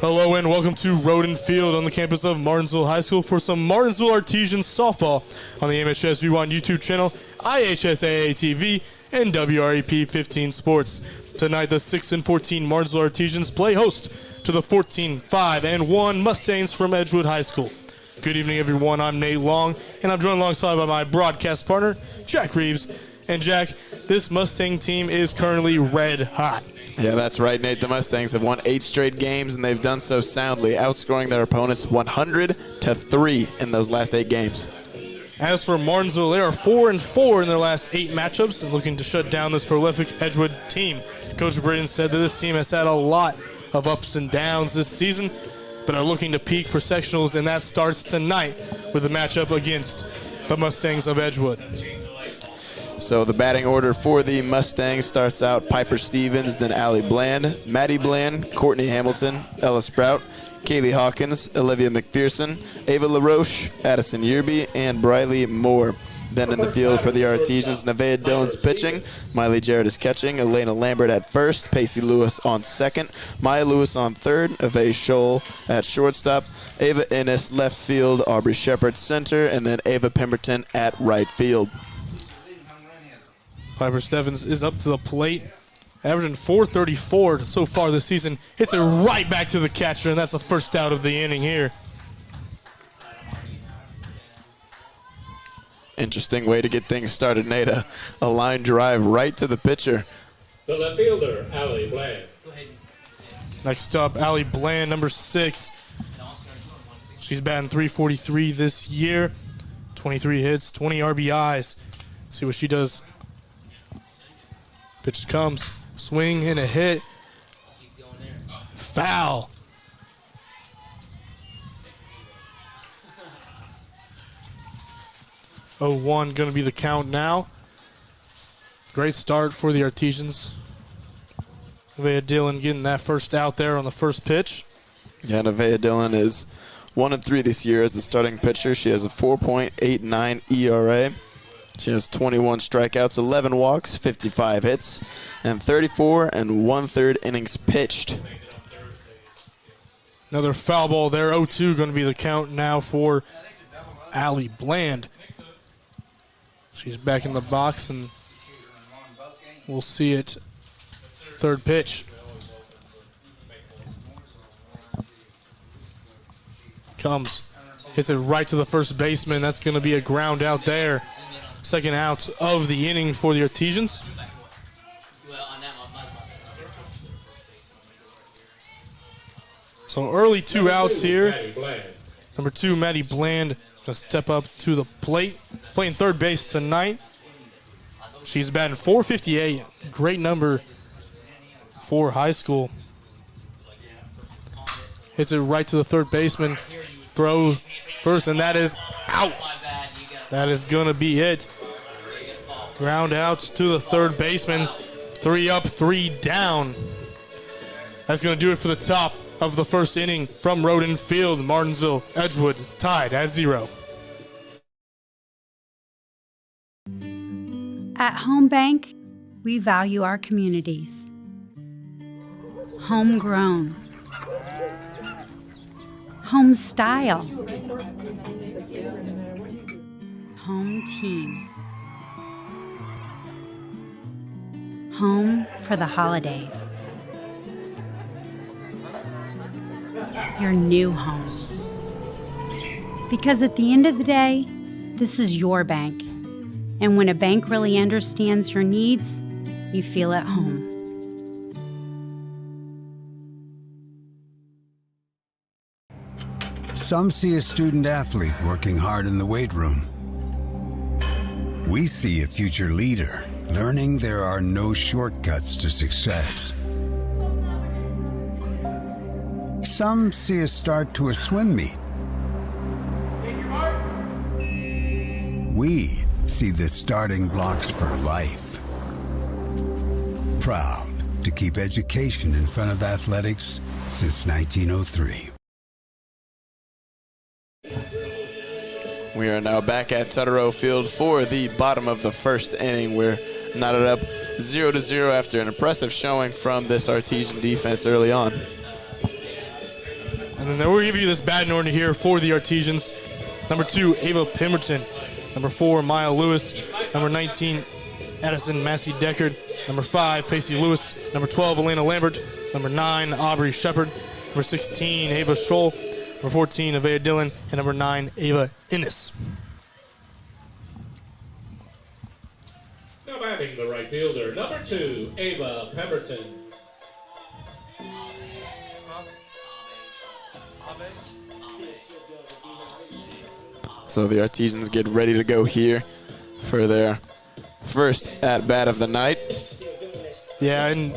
Hello and welcome to Roden Field on the campus of Martinsville High School for some Martinsville Artisans softball on the MHS V1 YouTube channel, IHSAA TV, and WREP 15 Sports. Tonight, the 6-14 Martinsville Artisans play host to the 14-5-1 Mustangs from Edgewood High School. Good evening, everyone. I'm Nate Long, and I'm joined alongside by my broadcast partner, Jack Reeves. And Jack, this Mustang team is currently red hot. Yeah, that's right, Nate. The Mustangs have won 8 straight games, and they've done so soundly, outscoring their opponents 100-3 in those last 8 games. As for Martinsville, they are 4-4 in their last 8 matchups and looking to shut down this prolific Edgewood team. Coach Braden said that this team has had a lot of ups and downs this season, but are looking to peak for sectionals, and that starts tonight with a matchup against the Mustangs of Edgewood. So the batting order for the Mustangs starts out Piper Stevens, then Allie Bland, Maddie Bland, Courtney Hamilton, Ella Sprout, Kaylee Hawkins, Olivia McPherson, Ava LaRoche, Addison Yerby, and Briley Moore. Then in the field for the Artisans, Nevaeh Dillon's pitching, Miley Jarrett is catching, Elena Lambert at first, Pacey Lewis on second, Maya Lewis on third, Ave Scholl at shortstop, Ava Ennis left field, Aubrey Shepard center, and then Ava Pemberton at right field. Piper Stevens is up to the plate, averaging .434 so far this season. Hits it right back to the catcher, and that's the first out of the inning here. Interesting way to get things started, Nate. A line drive right to the pitcher. The left fielder, Allie Bland. Next up, Allie Bland, number 6. She's batting .343 this year. 23 hits, 20 RBIs. See what she does. Pitch comes, swing and a hit. Foul. Oh, 1 going to be the count now. Great start for the Artisans. Nevaeh Dillon getting that first out there on the first pitch. Yeah, Nevaeh Dillon is 1-3 this year as the starting pitcher. She has a 4.89 ERA. She has 21 strikeouts, 11 walks, 55 hits, and 34 1/3 innings pitched. Another foul ball there. 0-2 going to be the count now for Allie Bland. She's back in the box, and we'll see it. Third pitch. Comes. Hits it right to the first baseman. That's going to be a ground out there. Second out of the inning for the Artisans. So early 2 outs here. Number 2, Maddie Bland, going to step up to the plate. Playing third base tonight. She's batting .458. Great number for high school. Hits it right to the third baseman. Throw first, and that is out. That is going to be it. Ground out to the third baseman. 3 up, 3 down. That's going to do it for the top of the first inning from Roden Field. Martinsville, Edgewood tied at 0. At Home Bank, we value our communities. Homegrown. Home style. Home team. Home for the holidays. Your new home. Because at the end of the day, this is your bank. And when a bank really understands your needs, you feel at home. Some see a student athlete working hard in the weight room. We see a future leader learning there are no shortcuts to success. Some see a start to a swim meet. We see the starting blocks for life. Proud to keep education in front of athletics since 1903. We are now back at Tutterow Field for the bottom of the first inning. We're knotted up 0-0 after an impressive showing from this Artesian defense early on. And then we'll give you this batting order here for the Artisans. Number 2, Ava Pemberton. Number 4, Maya Lewis. Number 19, Addison Massey Deckard. Number 5, Pacey Lewis. Number 12, Elena Lambert. Number 9, Aubrey Shepard. Number 16, Ava Stroll. Number 14, Avea Dillon. And number 9, Ava Innes. Now batting the right fielder, number 2, Ava Pemberton. So the Artisans get ready to go here for their first at-bat of the night. Yeah, and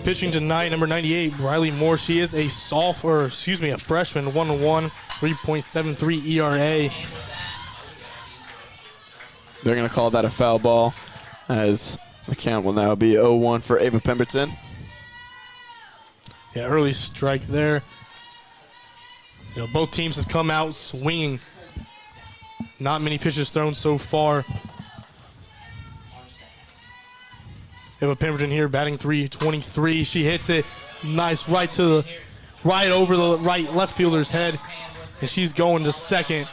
pitching tonight, number 98, Riley Moore. She is a a freshman, 1-1, 3.73 ERA. They're going to call that a foul ball, as the count will now be 0-1 for Ava Pemberton. Yeah, early strike there. You know, both teams have come out swinging. Not many pitches thrown so far. Ava Pemberton here batting .323. She hits it nice right over the left fielder's head, and she's going to second.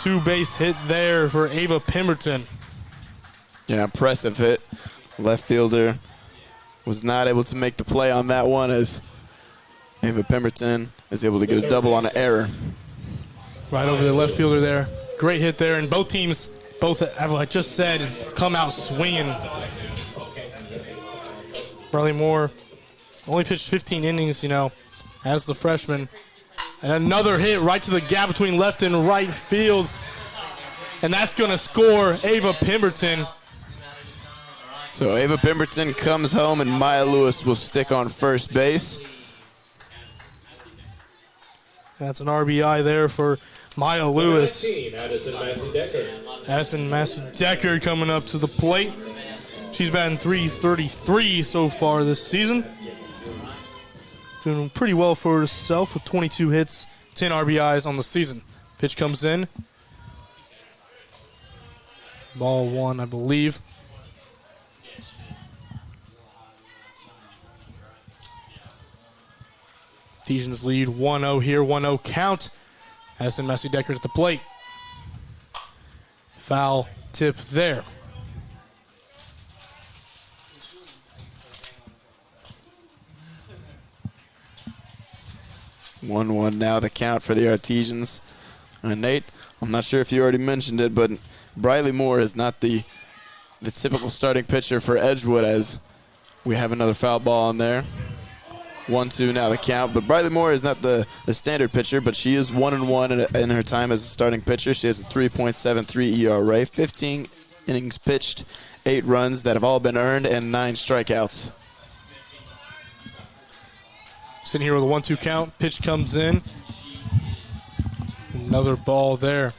2-base hit there for Ava Pemberton. Yeah, impressive hit. Left fielder was not able to make the play on that one, as Ava Pemberton is able to get a double on an error. Right over the left fielder there. Great hit there, and both teams, have, like I just said, come out swinging. Riley Moore only pitched 15 innings, as the freshman. And another hit right to the gap between left and right field. And that's going to score Ava Pemberton. So Ava Pemberton comes home, and Maya Lewis will stick on first base. That's an RBI there for Maya Lewis. 19, Addison Massey Deckard. Addison Massey Deckard coming up to the plate. She's batting .333 so far this season. Doing pretty well for herself with 22 hits, 10 RBIs on the season. Pitch comes in. Ball 1, I believe. Artisans lead 1-0 here, 1-0 count. Addison Massey Deckard at the plate. Foul tip there. One now the count for the Artisans. And Nate, I'm not sure if you already mentioned it, but Briley Moore is not the typical starting pitcher for Edgewood, as we have another foul ball on there. 1-2 now the count, but Briley Moore is not the standard pitcher, but she is 1-1 in her time as a starting pitcher. She has a 3.73 ERA, 15 innings pitched, 8 runs that have all been earned, and 9 strikeouts. Sitting here with a 1-2 count. Pitch comes in. Another ball there.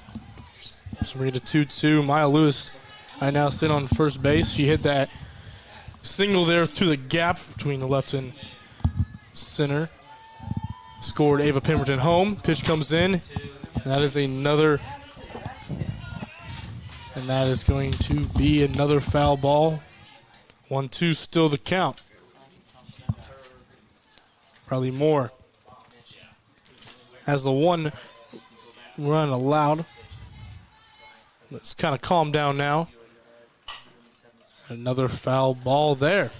So we're at a 2-2. Maya Lewis, I now sit on first base. She hit that single there to the gap between the left and center. Scored Ava Pemberton home. Pitch comes in. And that is another. And that is going to be another foul ball. 1-2 still the count. Riley Moore has the 1 run allowed. Let's kind of calm down now. Another foul ball there.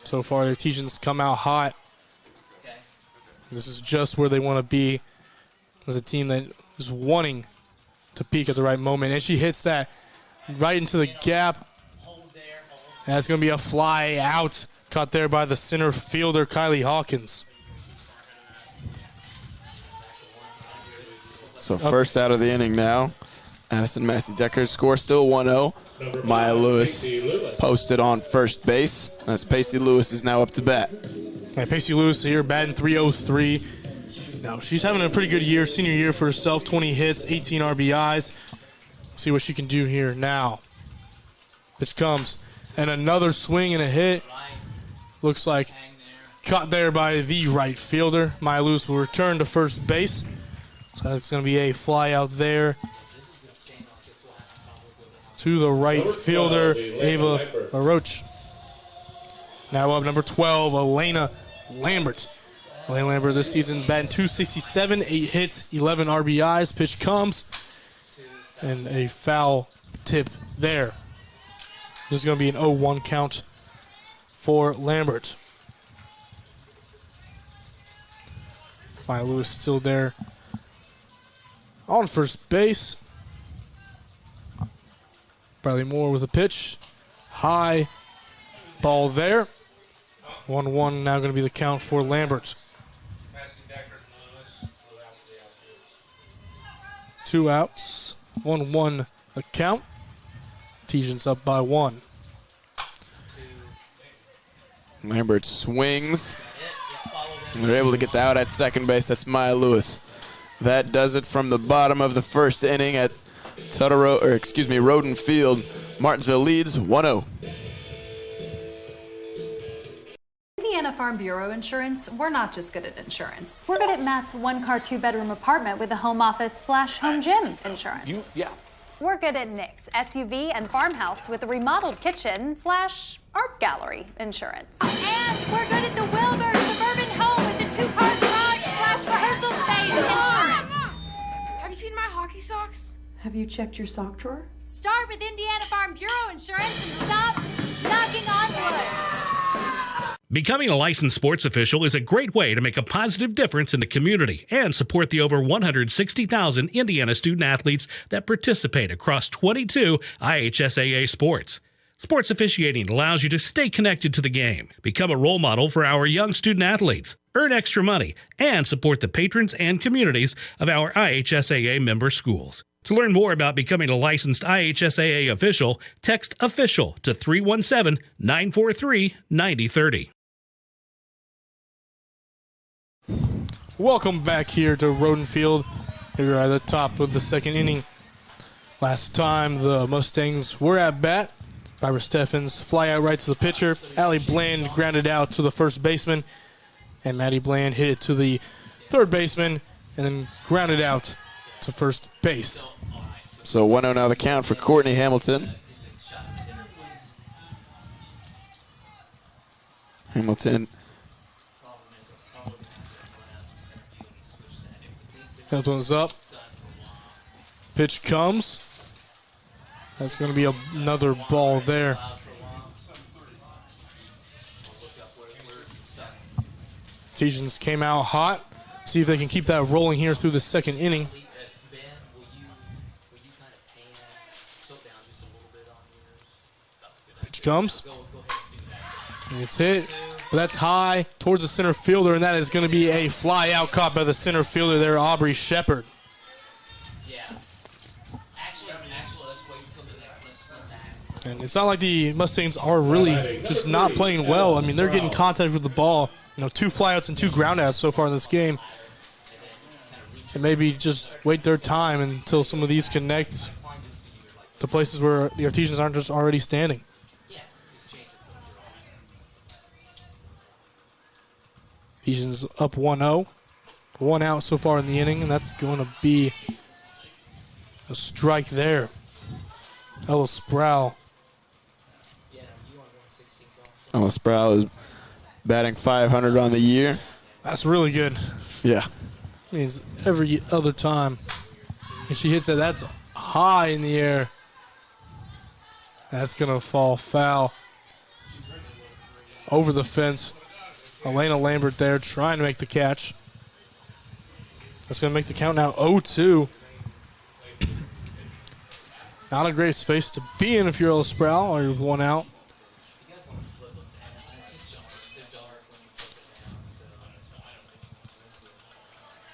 So far, the Artisans come out hot. This is just where they want to be as a team that is wanting to peak at the right moment. And she hits that right into the gap. And that's going to be a fly out. Caught there by the center fielder, Kylie Hawkins. So first out of the inning now. Addison Massey Deckard score still 1-0. Maya Lewis posted on first base, as Pacey Lewis is now up to bat. And Pacey Lewis here batting .303. Now she's having a pretty good year, senior year for herself. 20 hits, 18 RBIs. See what she can do here now. Pitch comes. And another swing and a hit. Looks like caught there by the right fielder. Maya Lewis will return to first base. So that's going to be a fly out there to the right fielder, Ava LaRoche. Now up number 12, Elena Lambert. Elena Lambert this season batting .267, 8 hits, 11 RBIs. Pitch comes, and a foul tip there. This is going to be an 0-1 count for Lambert. Maya Lewis still there on first base. Bradley Moore with a pitch. High ball there. 1-1 now going to be the count for Lambert. 2 outs. 1-1 the count. Artisans up by 1. Lambert swings. And they're able to get the out at second base. That's Maya Lewis. That does it from the bottom of the first inning at Roden Field. Martinsville leads 1-0. Indiana Farm Bureau Insurance, we're not just good at insurance. We're good at Matt's 1-car, 2-bedroom apartment with a home office / home gym insurance. We're good at Nick's SUV and farmhouse with a remodeled kitchen / art gallery insurance. And we're good at the Wilbur suburban home with the 2-car garage / rehearsal space insurance. Have you seen my hockey socks? Have you checked your sock drawer? Start with Indiana Farm Bureau Insurance and stop knocking on wood. Becoming a licensed sports official is a great way to make a positive difference in the community and support the over 160,000 Indiana student athletes that participate across 22 IHSAA sports. Sports officiating allows you to stay connected to the game, become a role model for our young student athletes, earn extra money, and support the patrons and communities of our IHSAA member schools. To learn more about becoming a licensed IHSAA official, text OFFICIAL to 317-943-9030. Welcome back here to Roden Field. Here at the top of the second inning. Last time the Mustangs were at bat. Barbara Steffens fly out right to the pitcher. Allie Bland grounded out to the first baseman. And Maddie Bland hit it to the third baseman and then grounded out to first base. So 1-0 now the count for Courtney Hamilton. Hamilton's up. Pitch comes. That's going to be another ball there. Artisans came out hot. See if they can keep that rolling here through the second inning. Pitch comes. And it's hit. But that's high towards the center fielder, and that is going to be a fly out caught by the center fielder there, Aubrey Shepard. And it's not like the Mustangs are really just not playing well. I mean, they're getting contact with the ball. 2 flyouts and 2 groundouts so far in this game. And maybe just wait their time until some of these connect to places where the Artisans aren't just already standing. Artisans up 1-0. 1 out so far in the inning, and that's going to be a strike there. Ella Sproul. Ella Sproul is batting .500 on the year. That's really good. Yeah. Means every other time. And she hits it, that's high in the air. That's going to fall foul. Over the fence. Elena Lambert there trying to make the catch. That's going to make the count now 0-2. Not a great space to be in if you're Ella Sproul or you're 1 out.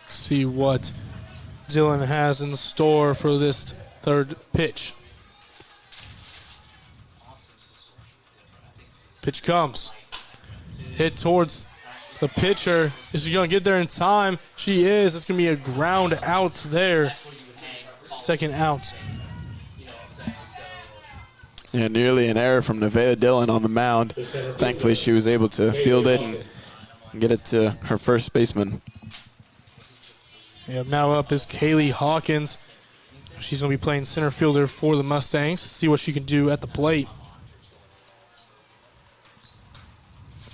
See what Dylan has in store for this third pitch. Pitch comes. Hit towards the pitcher. Is she going to get there in time? She is. It's going to be a ground out there. Second out. Yeah, nearly an error from Nevaeh Dillon on the mound. Thankfully, she was able to field it and get it to her first baseman. Yeah, now up is Kaylee Hawkins. She's going to be playing center fielder for the Mustangs. See what she can do at the plate.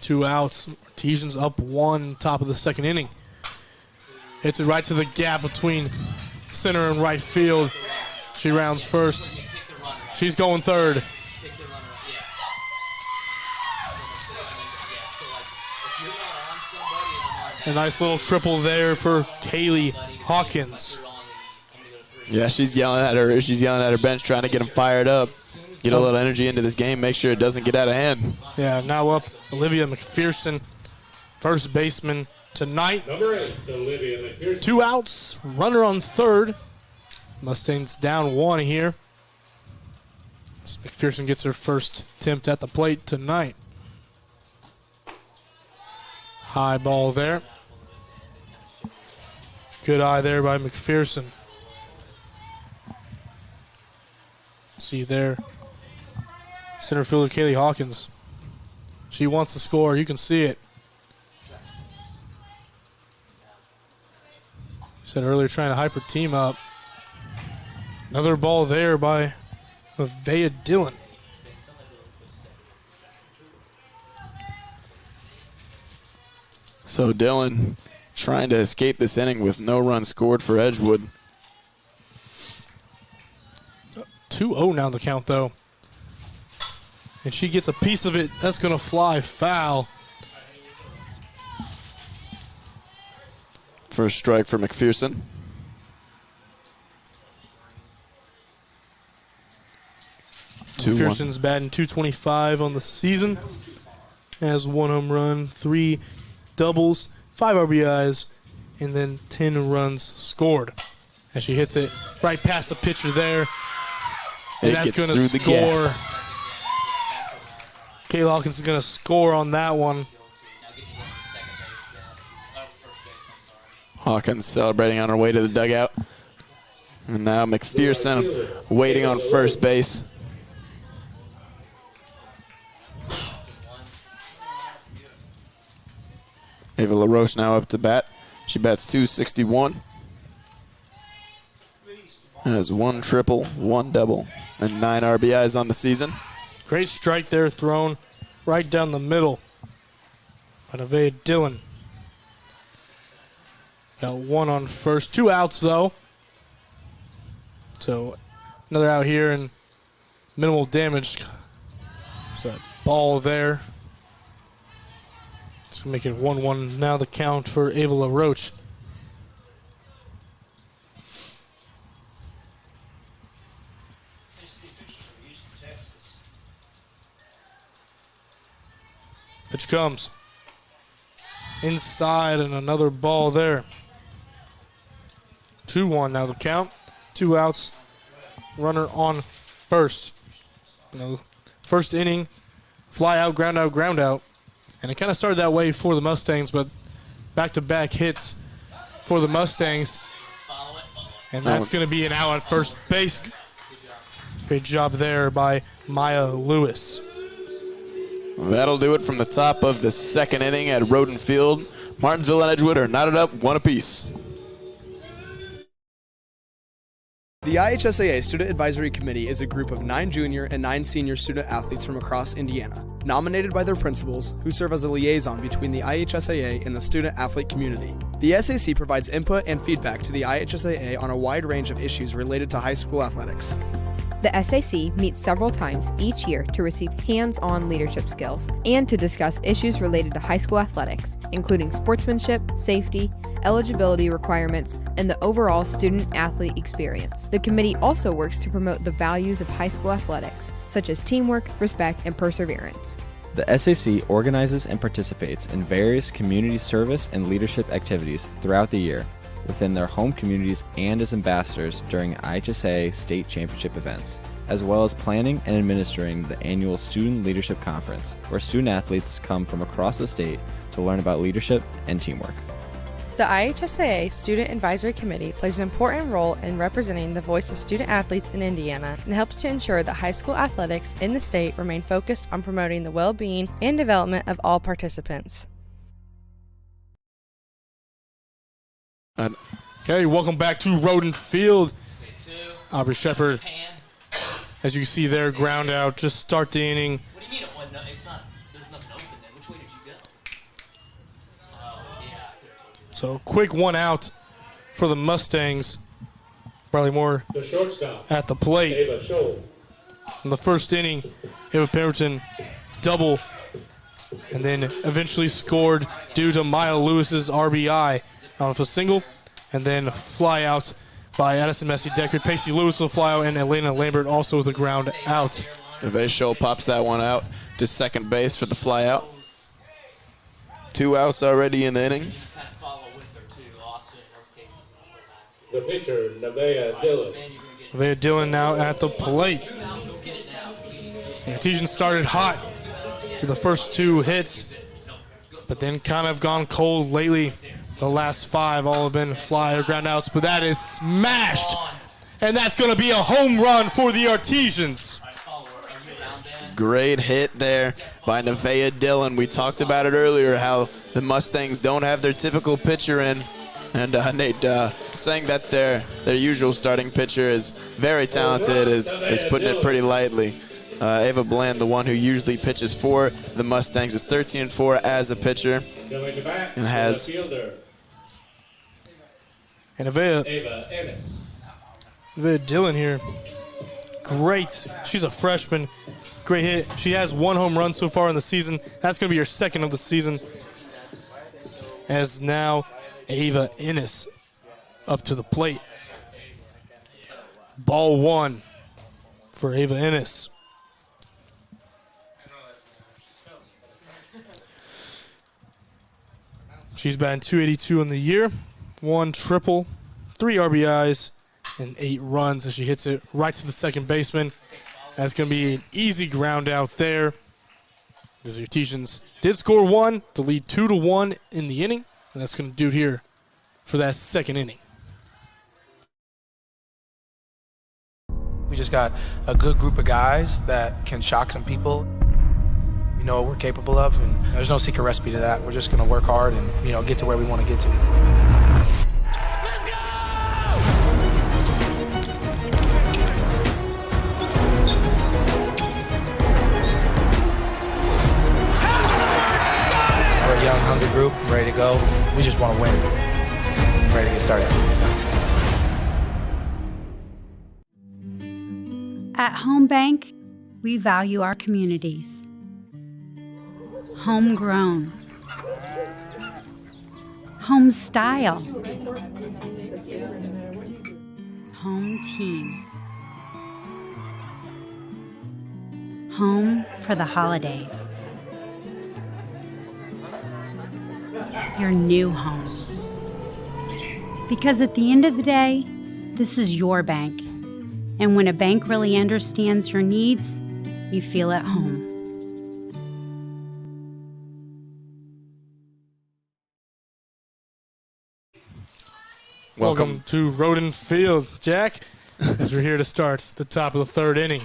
2 outs. Artisans up 1, top of the second inning. Hits it right to the gap between center and right field. She rounds first. She's going third. A nice little triple there for Kaylee Hawkins. Yeah, she's yelling at her. She's yelling at her bench, trying to get them fired up. Get a little energy into this game. Make sure it doesn't get out of hand. Yeah, now up Olivia McPherson, first baseman tonight. Number 8, Olivia McPherson. 2 outs, runner on third. Mustangs down 1 here. As McPherson gets her first attempt at the plate tonight. High ball there. Good eye there by McPherson. See there, center fielder Kaylee Hawkins. She wants to score. You can see it. Said earlier, trying to hype her team up. Another ball there by Avea Dillon. So Dillon trying to escape this inning with no run scored for Edgewood. 2-0 now the count, though. And she gets a piece of it. That's going to fly foul. First strike for McPherson. McPherson's batting .225 on the season. Has 1 home run, 3 doubles, 5 RBIs, and then 10 runs scored. As she hits it right past the pitcher there. And that's going to score. Kayla Hawkins is going to score on that one. Hawkins celebrating on her way to the dugout. And now McPherson waiting on first base. Ava LaRoche now up to bat. She bats .261. Has 1 triple, 1 double, and 9 RBIs on the season. Great strike there thrown right down the middle by Avea Dillon. Got 1 on first. 2 outs, though. So another out here and minimal damage. There's a ball there. It's going to make it 1-1 now the count for Ava LaRoche. Pitch comes. Inside and another ball there. 2-1 now the count. 2 outs. Runner on first. First inning, fly out, ground out, ground out. And it kind of started that way for the Mustangs, but back-to-back hits for the Mustangs. And that's going to be an out at first base. Great job there by Maya Lewis. That'll do it from the top of the second inning at Roden Field. Martinsville and Edgewood are knotted up 1 apiece. The IHSAA Student Advisory Committee is a group of 9 junior and 9 senior student athletes from across Indiana, nominated by their principals, who serve as a liaison between the IHSAA and the student athlete community. The SAC provides input and feedback to the IHSAA on a wide range of issues related to high school athletics. The SAC meets several times each year to receive hands-on leadership skills and to discuss issues related to high school athletics, including sportsmanship, safety, eligibility requirements, and the overall student-athlete experience. The committee also works to promote the values of high school athletics, such as teamwork, respect, and perseverance. The SAC organizes and participates in various community service and leadership activities throughout the year within their home communities and as ambassadors during IHSA state championship events, as well as planning and administering the annual Student Leadership Conference, where student athletes come from across the state to learn about leadership and teamwork. The IHSAA Student Advisory Committee plays an important role in representing the voice of student athletes in Indiana and helps to ensure that high school athletics in the state remain focused on promoting the well-being and development of all participants. Okay, welcome back to Roden Field. Aubrey Shepard, as you can see there, ground out, just start the inning. What do you mean? It's not, there's nothing open there. Which way did you go? So quick one out for the Mustangs. Probably more The shortstop, at the plate. Ava Scholl. In the first inning, Ava Pemberton double, and then eventually scored due to Maya Lewis's RBI off a single, and then fly out by Addison Messi-Deckard. Pacey Lewis will fly out, and Elena Lambert also with the ground out. Ava Scholl pops that one out to second base for the fly out. 2 outs already in the inning. The pitcher, Nevaeh Dillon. Nevaeh Dillon now at the plate. The Artisans started hot with the first 2 hits, but then kind of gone cold lately. The last 5 all have been fly or ground outs, but that is smashed, and that's going to be a home run for the Artisans. Great hit there by Nevaeh Dillon. We talked about it earlier, how the Mustangs don't have their typical pitcher in. And Nate saying that their usual starting pitcher is very talented, is putting it pretty lightly. Ava Bland, the one who usually pitches for the Mustangs, is 13-4 as a pitcher. And has... And Nevaeh Dillon here. Great. She's a freshman. Great hit. She has 1 home run so far in the season. That's going to be her second of the season. As now Ava Ennis up to the plate. Ball 1 for Ava Ennis. She's batting .282 in the year. 1 triple, 3 RBIs, and 8 runs as she hits it right to the second baseman. That's going to be an easy ground out there. The Artisans did score 1 to lead 2-1 in the inning, and that's going to do it here for that second inning. We just got a good group of guys that can shock some people. We know what we're capable of, and there's no secret recipe to that. We're just going to work hard and get to where we want to get to. We're a young, hungry group, ready to go. We just want to win. Ready to get started. At Home Bank, we value our communities. Homegrown. Home style. Home team. Home for the holidays. Your new home. Because at the end of the day, this is your bank. And when a bank really understands your needs, you feel at home. Welcome to Roden Field, Jack, as we're here to start the top of the 3rd inning.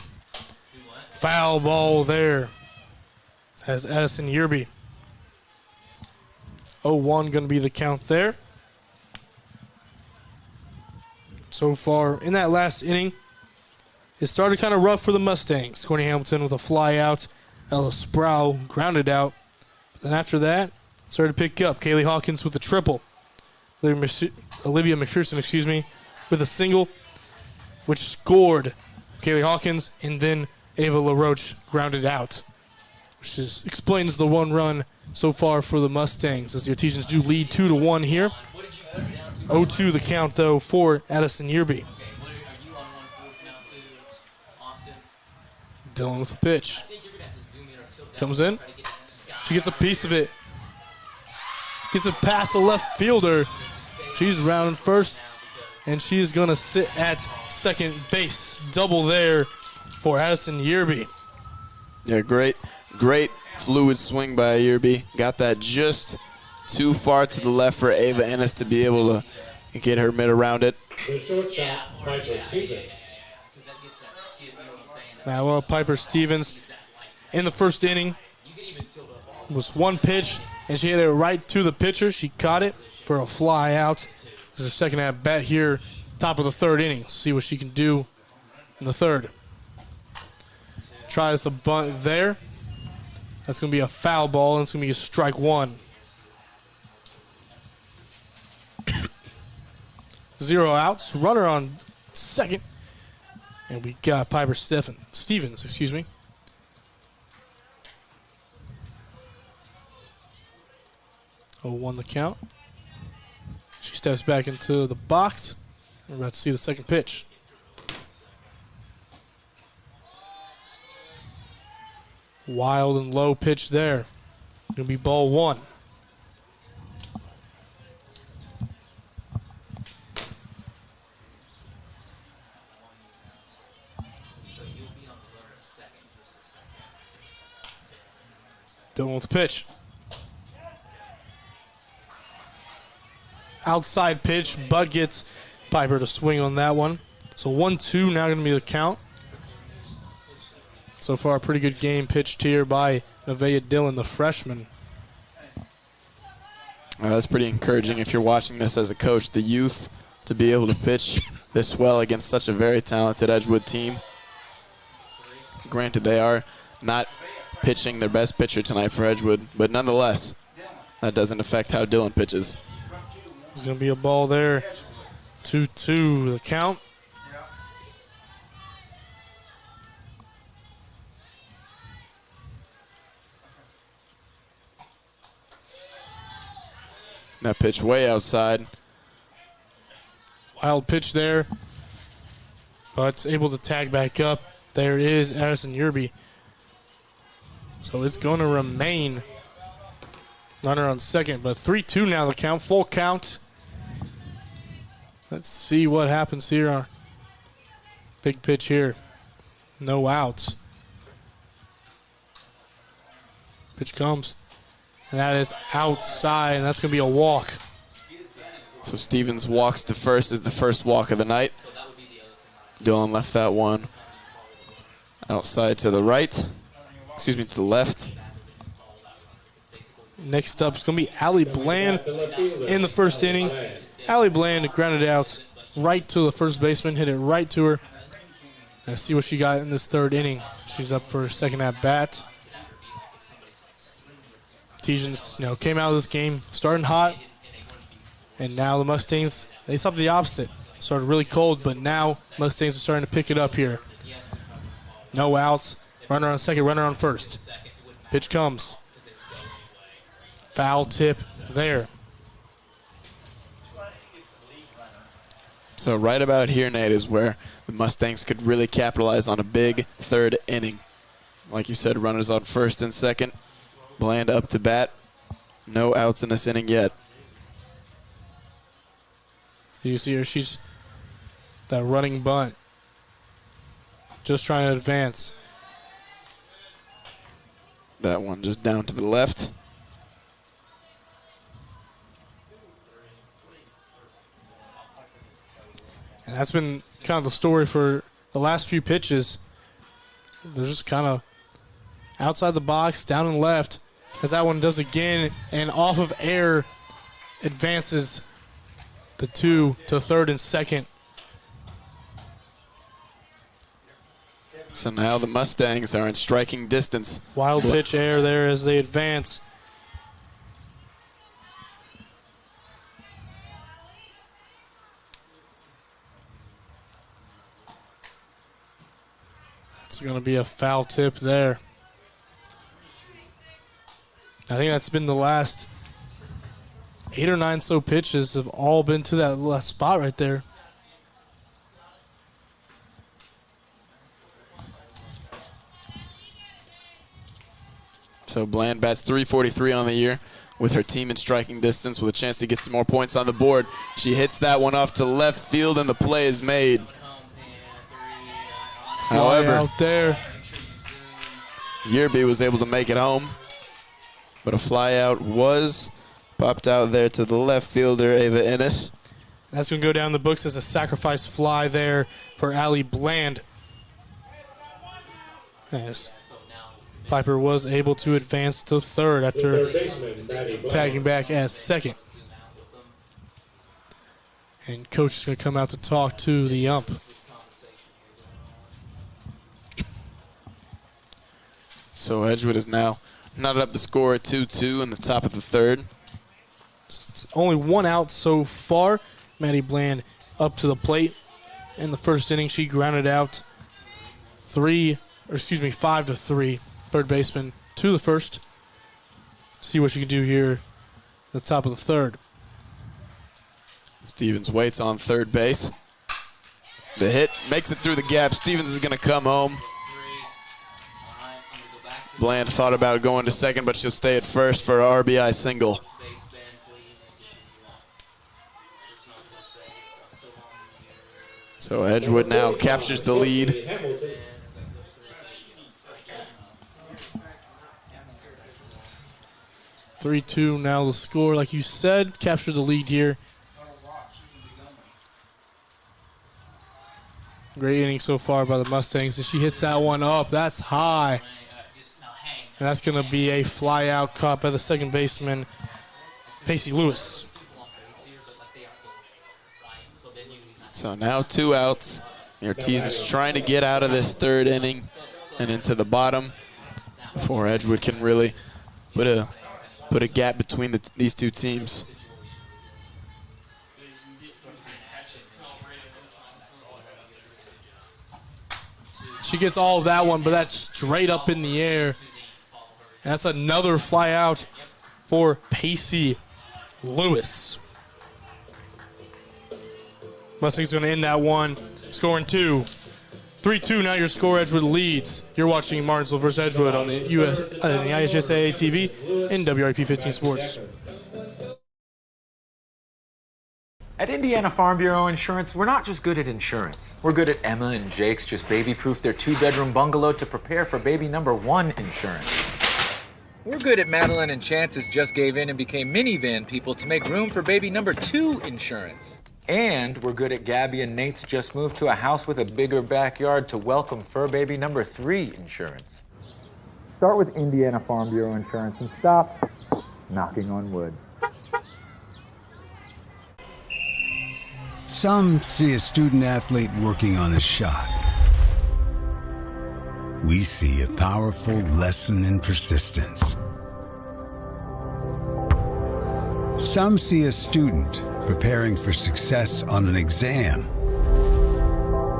Foul ball there as Addison Yerby. 0-1 going to be the count there. So far in that last inning, it started kind of rough for the Mustangs. Courtney Hamilton with a fly out. Ella Sproul grounded out. Then after that, started to pick up. Kaylee Hawkins with a triple. Olivia McPherson, with a single, which scored Kaylee Hawkins, and then Ava LaRoche grounded out, which explains the 1 run so far for the Mustangs, as the Artisans do lead 2-1 here. 0-2 the count, though, for Addison Yerby. Dillon with a pitch. Comes in. She gets a piece of it. Gets it past the left fielder. She's rounding first, and she is going to sit at second base. Double there for Addison Yerby. Yeah, great fluid swing by Yerby. Got that just too far to the left for Ava Ennis to be able to get her mid around it. The shortstop, Piper Stevens. Now, well, Piper Stevens in the first inning was 1 pitch, and she hit it right to the pitcher. She caught it for a fly out. This is her second at bat here, top of the 3rd inning. See what she can do in the 3rd. Tries a bunt there. That's going to be a foul ball, and it's going to be a strike 1. 0 outs. Runner on second. And we got Piper Stevens, excuse me. Oh, 1 the count. She steps back into the box. We're about to see the second pitch. Wild and low pitch there. Going to be ball 1. Done with the pitch. Outside pitch. Bud gets Piper to swing on that one. So 1-2 now going to be the count. So far, a pretty good game pitched here by Nevaeh Dillon, the freshman. Well, that's pretty encouraging if you're watching this as a coach, the youth, to be able to pitch this well against such a very talented Edgewood team. Granted, they are not pitching their best pitcher tonight for Edgewood, but nonetheless, that doesn't affect how Dillon pitches. There's going to be a ball there. 2-2 the count. That pitch way outside. Wild pitch there, but able to tag back up. There is Addison Yerby. So it's going to remain runner on second, but 3-2 now the count, full count. Let's see what happens here. Big pitch here. No outs. Pitch comes. And that is outside, and that's going to be a walk. So Stevens walks to first, is the first walk of the night. Dillon left that one outside to the right. Excuse me, to the left. Next up is going to be Allie Bland in the first inning. Allie Bland grounded out right to the first baseman, hit it right to her. Let's see what she got in this third inning. She's up for her second at bat. Artisans, came out of this game starting hot, and now the Mustangs, they stopped the opposite. Started really cold, but now Mustangs are starting to pick it up here. No outs. Runner on second, runner on first. Pitch comes. Foul tip there. So right about here, Nate, is where the Mustangs could really capitalize on a big third inning. Like you said, runners on first and second. Bland up to bat. No outs in this inning yet. You see her, she's that running bunt. Just trying to advance. That one just down to the left. And that's been kind of the story for the last few pitches. They're just kind of outside the box, down and left. As that one does again, and off of air, advances the 2 to third and second. So now the Mustangs are in striking distance. Wild pitch air there as they advance. That's going to be a foul tip there. I think that's been the last 8 or 9 so pitches have all been to that last spot right there. So Bland bats .343 on the year with her team in striking distance with a chance to get some more points on the board. She hits that one off to left field, and the play is made. However, out there, Yerby was able to make it home, but a fly out was popped out there to the left fielder, Ava Ennis. That's going to go down the books as a sacrifice fly there for Allie Bland. Yes. Piper was able to advance to third after tagging back as second. And coach is going to come out to talk to the ump. So Edgewood is now knotted up the score at 2-2 in the top of the third. It's only 1 out so far. Maddie Bland up to the plate. In the first inning, she grounded out 5-3. Third baseman to the first. See what she can do here at the top of the third. Stevens waits on third base. The hit makes it through the gap. Stevens is going to come home. Bland thought about going to second, but she'll stay at first for an RBI single. So Edgewood now captures the lead. 3-2 now the score. Like you said, captured the lead here. Great inning so far by the Mustangs. And she hits that one up. That's high. And that's going to be a fly out caught by the second baseman, Pacey Lewis. So now 2 outs. The Artisans trying to get out of this third inning and into the bottom before Edgewood can really put a gap between these two teams. She gets all of that one, but that's straight up in the air. And that's another fly out for Pacey Lewis. Mustangs going to end that one, scoring 2. 3-2 now your score. Edgewood leads. You're watching Martinsville versus Edgewood on the IHSAA TV in WRP 15 Sports. At Indiana Farm Bureau Insurance, we're not just good at insurance. We're good at Emma and Jake's just baby-proof their 2-bedroom bungalow to prepare for baby number 1 insurance. We're good at Madeline and Chance's just gave in and became minivan people to make room for baby number 2 insurance. And we're good at Gabby and Nate's just moved to a house with a bigger backyard to welcome fur baby number 3 insurance. Start with Indiana Farm Bureau Insurance and stop knocking on wood. Some see a student athlete working on a shot. We see a powerful lesson in persistence. Some see a student preparing for success on an exam.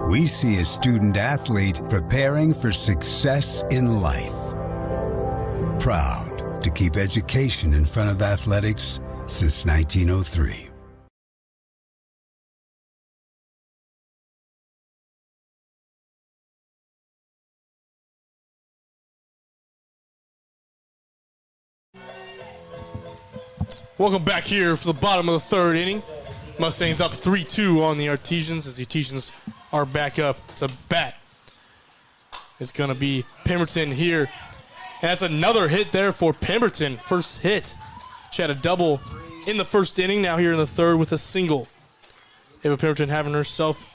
We see a student athlete preparing for success in life. Proud to keep education in front of athletics since 1903. Welcome back here for the bottom of the third inning. Mustangs up 3-2 on the Artisans as the Artisans are back up. It's a bat. It's going to be Pemberton here. And that's another hit there for Pemberton. First hit. She had a double in the first inning. Now here in the third with a single. Ava Pemberton having herself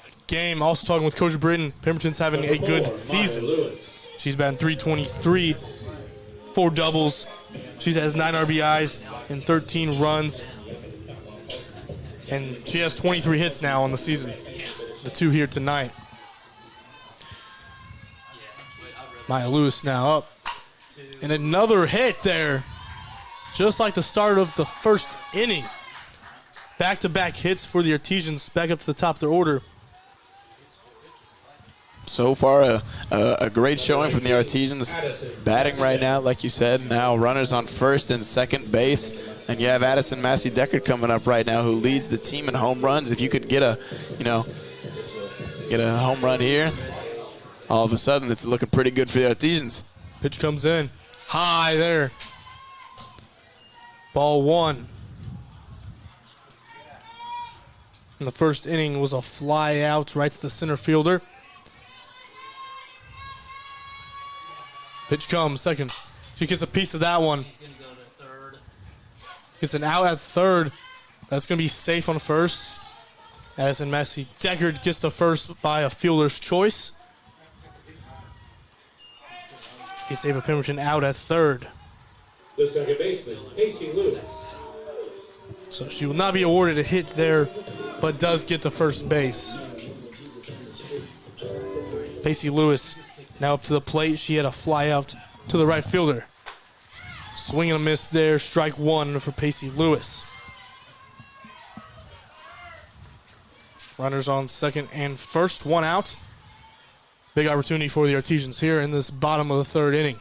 a game. Also talking with Coach Britton. Pemberton's having a good season. She's batting .323, 4 doubles. She has 9 RBIs and 13 runs. And she has 23 hits now on the season. The 2 here tonight. Maya Lewis now up. And another hit there. Just like the start of the first inning. Back-to-back hits for the Artisans back up to the top of their order. So far, a great showing from the Artisans. Batting right now, like you said. Now runners on first and second base. And you have Addison Massey-Deckard coming up right now, who leads the team in home runs. If you could get a home run here, all of a sudden it's looking pretty good for the Artisans. Pitch comes in. High there. Ball 1. In the first inning was a fly out right to the center fielder. Pitch comes, second. She gets a piece of that one. Gets an out at third. That's going to be safe on first. Addison Massey-Deckard gets to first by a fielder's choice. Gets Ava Pemberton out at third. The second baseman, Pacey Lewis. So she will not be awarded a hit there, but does get to first base. Pacey Lewis now up to the plate. She had a fly out to the right fielder. Swing and a miss there. Strike 1 for Pacey Lewis. Runners on second and first, one out. Big opportunity for the Artisans here in this bottom of the third inning.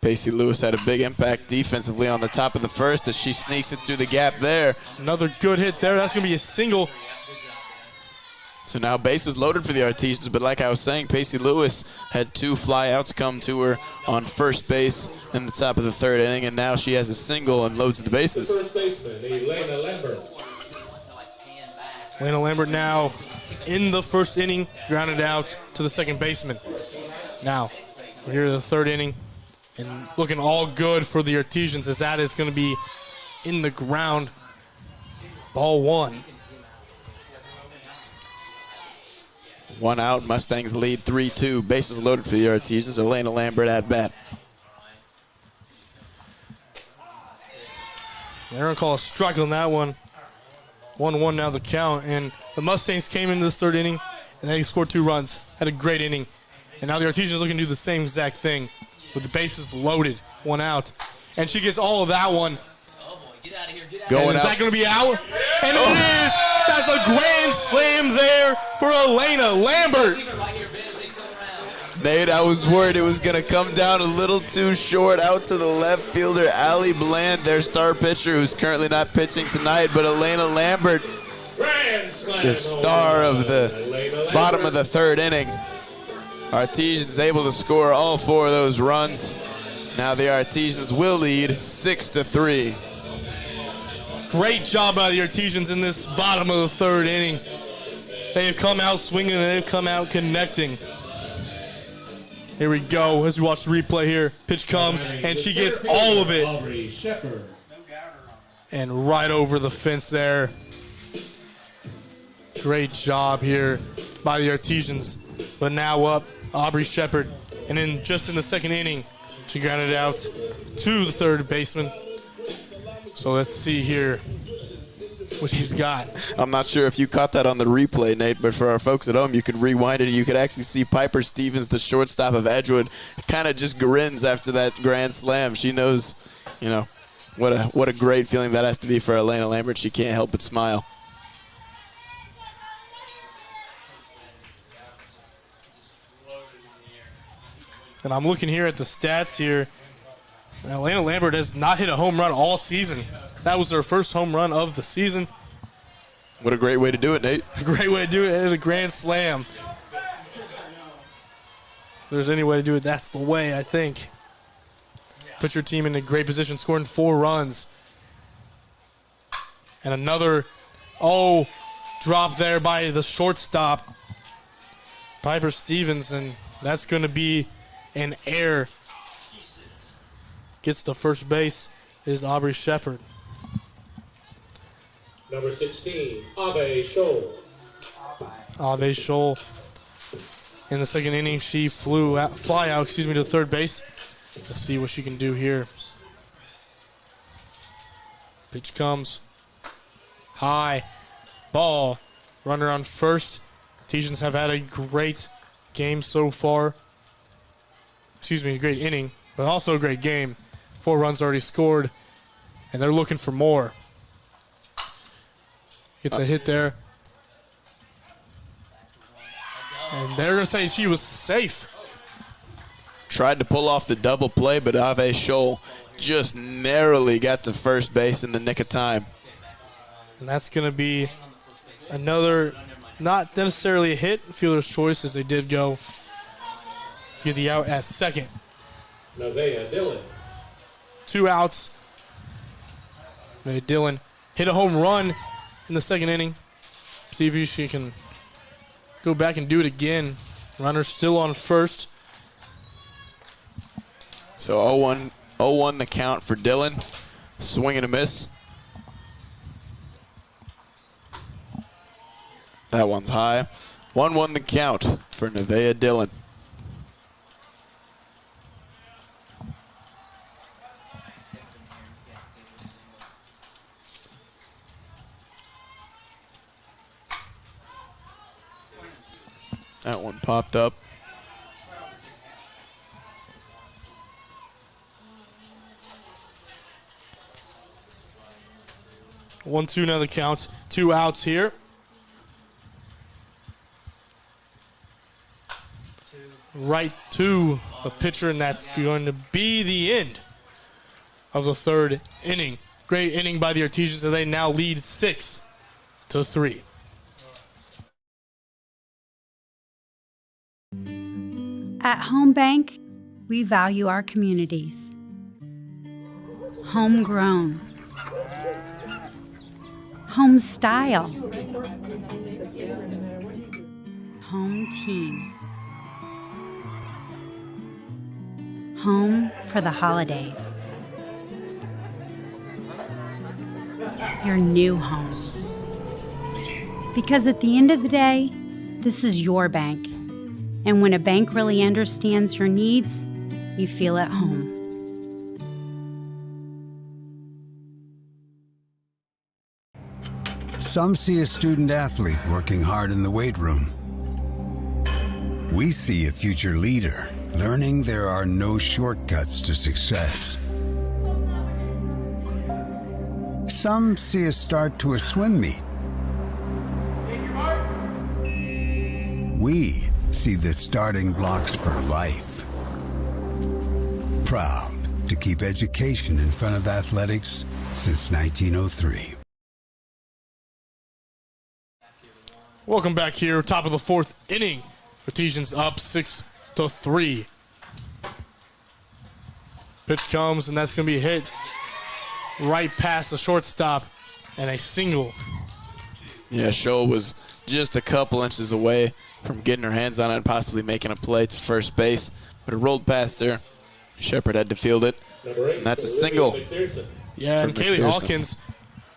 Pacey Lewis had a big impact defensively on the top of the first as she sneaks it through the gap there. Another good hit there. That's going to be a single. So now bases loaded for the Artisans, but like I was saying, Pacey Lewis had 2 flyouts come to her on first base in the top of the third inning, and now she has a single and loads the bases. First baseman, Elena Lambert. Elena Lambert now in the first inning, grounded out to the second baseman. Now, we're here in the third inning, and looking all good for the Artisans as that is going to be in the ground. Ball 1. 1 out, Mustangs lead 3-2. Bases loaded for the Artisans. Elena Lambert at bat. They're going to call a strike on that one. 1-1 now the count. And the Mustangs came into this third inning, and they scored 2 runs. Had a great inning. And now the Artisans looking to do the same exact thing with the bases loaded. 1 out. And she gets all of that one. Going is out. that going to be out? And it is! That's a grand slam there for Elena Lambert. Nate, I was worried it was going to come down a little too short out to the left fielder, Allie Bland, their star pitcher, who's currently not pitching tonight, but Elena Lambert, the star of the bottom of the third inning. Artisans able to score all 4 of those runs. Now the Artisans will lead 6-3. Great job by the Artisans in this bottom of the third inning. They have come out swinging and they've come out connecting. Here we go as we watch the replay here. Pitch comes and she gets all of it. And right over the fence there. Great job here by the Artisans. But now up, Aubrey Shepard. And then just in the second inning, she grounded out to the third baseman. So let's see here what she's got. I'm not sure if you caught that on the replay, Nate, but for our folks at home, you could rewind it and you could actually see Piper Stevens, the shortstop of Edgewood, kind of just grins after that grand slam. She knows, you know, what a great feeling that has to be for Elena Lambert. She can't help but smile. And I'm looking here at the stats here. Elena Lambert has not hit a home run all season. That was her first home run of the season. What a great way to do it, Nate. A great way to do it. Hit a grand slam. If there's any way to do it, that's the way, I think. Put your team in a great position, scoring 4 runs. And another, drop there by the shortstop, Piper Stevens, and that's going to be an error. Gets to first base is Aubrey Shepard. Number 16, Ave Scholl. Ave Scholl. In the second inning, she fly out to third base. Let's see what she can do here. Pitch comes. High. Ball. Runner on first. Artisans have had a great game so far. Great inning, but also a great game. 4 runs already scored, and they're looking for more. Gets a hit there. And they're going to say she was safe. Tried to pull off the double play, but Ave Scholl just narrowly got to first base in the nick of time. And that's going to be another, not necessarily a hit, fielder's choice, as they did go to get the out at second. Nevaeh Dillon. 2 outs. Dillon hit a home run in the second inning. See if she can go back and do it again. Runner still on first. So 0-1 the count for Dillon. Swing and a miss. That one's high. 1-1 the count for Nevaeh Dillon. That one popped up. One, two, now the count. 2 outs here. right to the pitcher, and that's going to be the end of the third inning. Great inning by the Artisans, as they now lead 6-3. At Home Bank, we value our communities. Homegrown. Home style. Home team. Home for the holidays. Your new home. Because at the end of the day, this is your bank. And when a bank really understands your needs, you feel at home. Some see a student athlete working hard in the weight room. We see a future leader learning there are no shortcuts to success. Some see a start to a swim meet. We see the starting blocks for life. Proud to keep education in front of athletics since 1903. Welcome back here, top of the fourth inning. Artisans up 6-3. Pitch comes, and that's going to be hit right past the shortstop, and a single. Yeah, Scholl was just a couple inches away from getting her hands on it and possibly making a play to first base, but it rolled past her. Shepard had to field it, and that's a single. Yeah, and Kaylee Hawkins,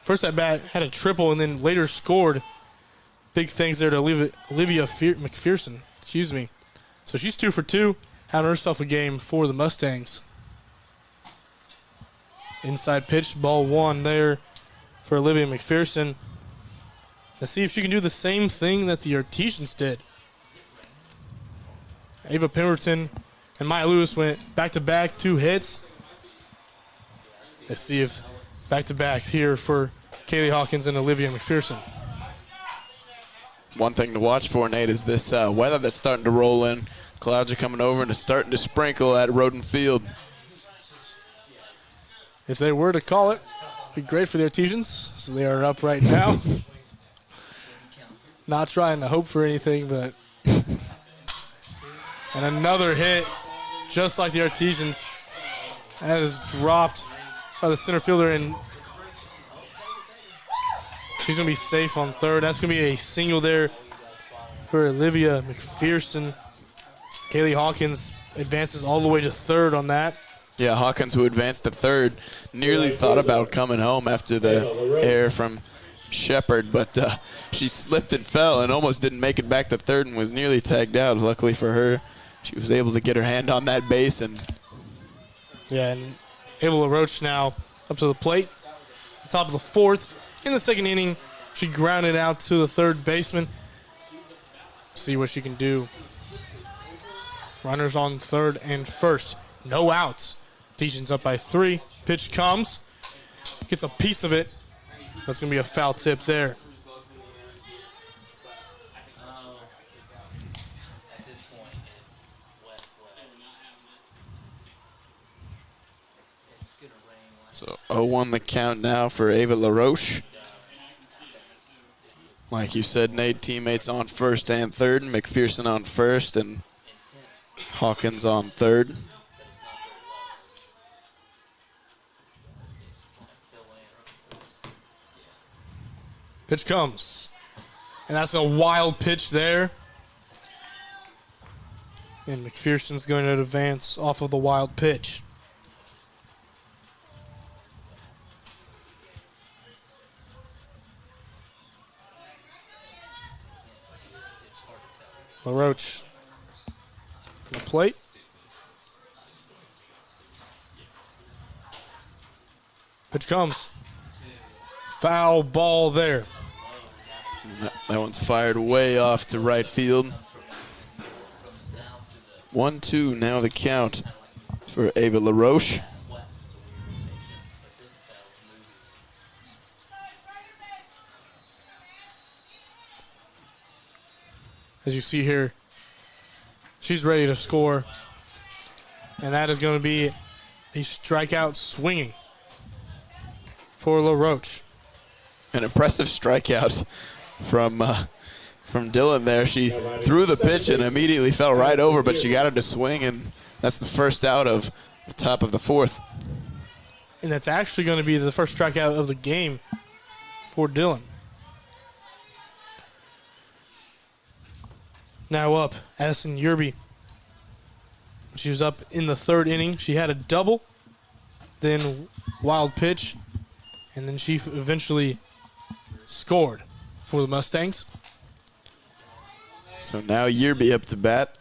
first at bat, had a triple and then later scored. Big thanks there to Olivia McPherson. Excuse me. So she's 2 for 2, having herself a game for the Mustangs. Inside pitch, ball 1 there for Olivia McPherson. Let's see if she can do the same thing that the Artisans did. Ava Pemberton and Maya Lewis went back-to-back, 2 hits. Let's see if back-to-back here for Kaylee Hawkins and Olivia McPherson. One thing to watch for, Nate, is this weather that's starting to roll in. Clouds are coming over and it's starting to sprinkle at Roden Field. If they were to call it, it'd be great for the Artisans. So they are up right now. Not trying to hope for anything, but. And another hit, just like the Artisans. That is dropped by the center fielder, and she's going to be safe on third. That's going to be a single there for Olivia McPherson. Kaylee Hawkins advances all the way to third on that. Yeah, Hawkins, who advanced to third, nearly thought about coming home after the error from Shepard, but she slipped and fell and almost didn't make it back to third and was nearly tagged out. Luckily for her, she was able to get her hand on that base. And yeah, and Ava LaRoche now up to the plate. Top of the fourth. In the second inning, she grounded out to the third baseman. See what she can do. Runners on third and first. No outs. Artisans up by 3. Pitch comes. Gets a piece of it. That's going to be a foul tip there. So 0-1 the count now for Ava LaRoche. Like you said, Nate, teammates on first and third. McPherson on first and Hawkins on third. Pitch comes. And that's a wild pitch there. And McPherson's going to advance off of the wild pitch. LaRoche on the plate. Pitch comes. Foul ball there. That one's fired way off to right field. 1-2 now the count for Ava LaRoche. As you see here, She's ready to score. And that is going to be a strikeout swinging for LaRoche. An impressive strikeout from Dylan there. She threw the pitch and immediately fell right over, but she got her to swing, and that's the first out of the top of the fourth. And that's actually going to be the first strikeout of the game for Dylan. Now up, Addison Yerby. She was up in the third inning. She had a double, then wild pitch, and then she eventually scored for the Mustangs. So now Yerby up to bat.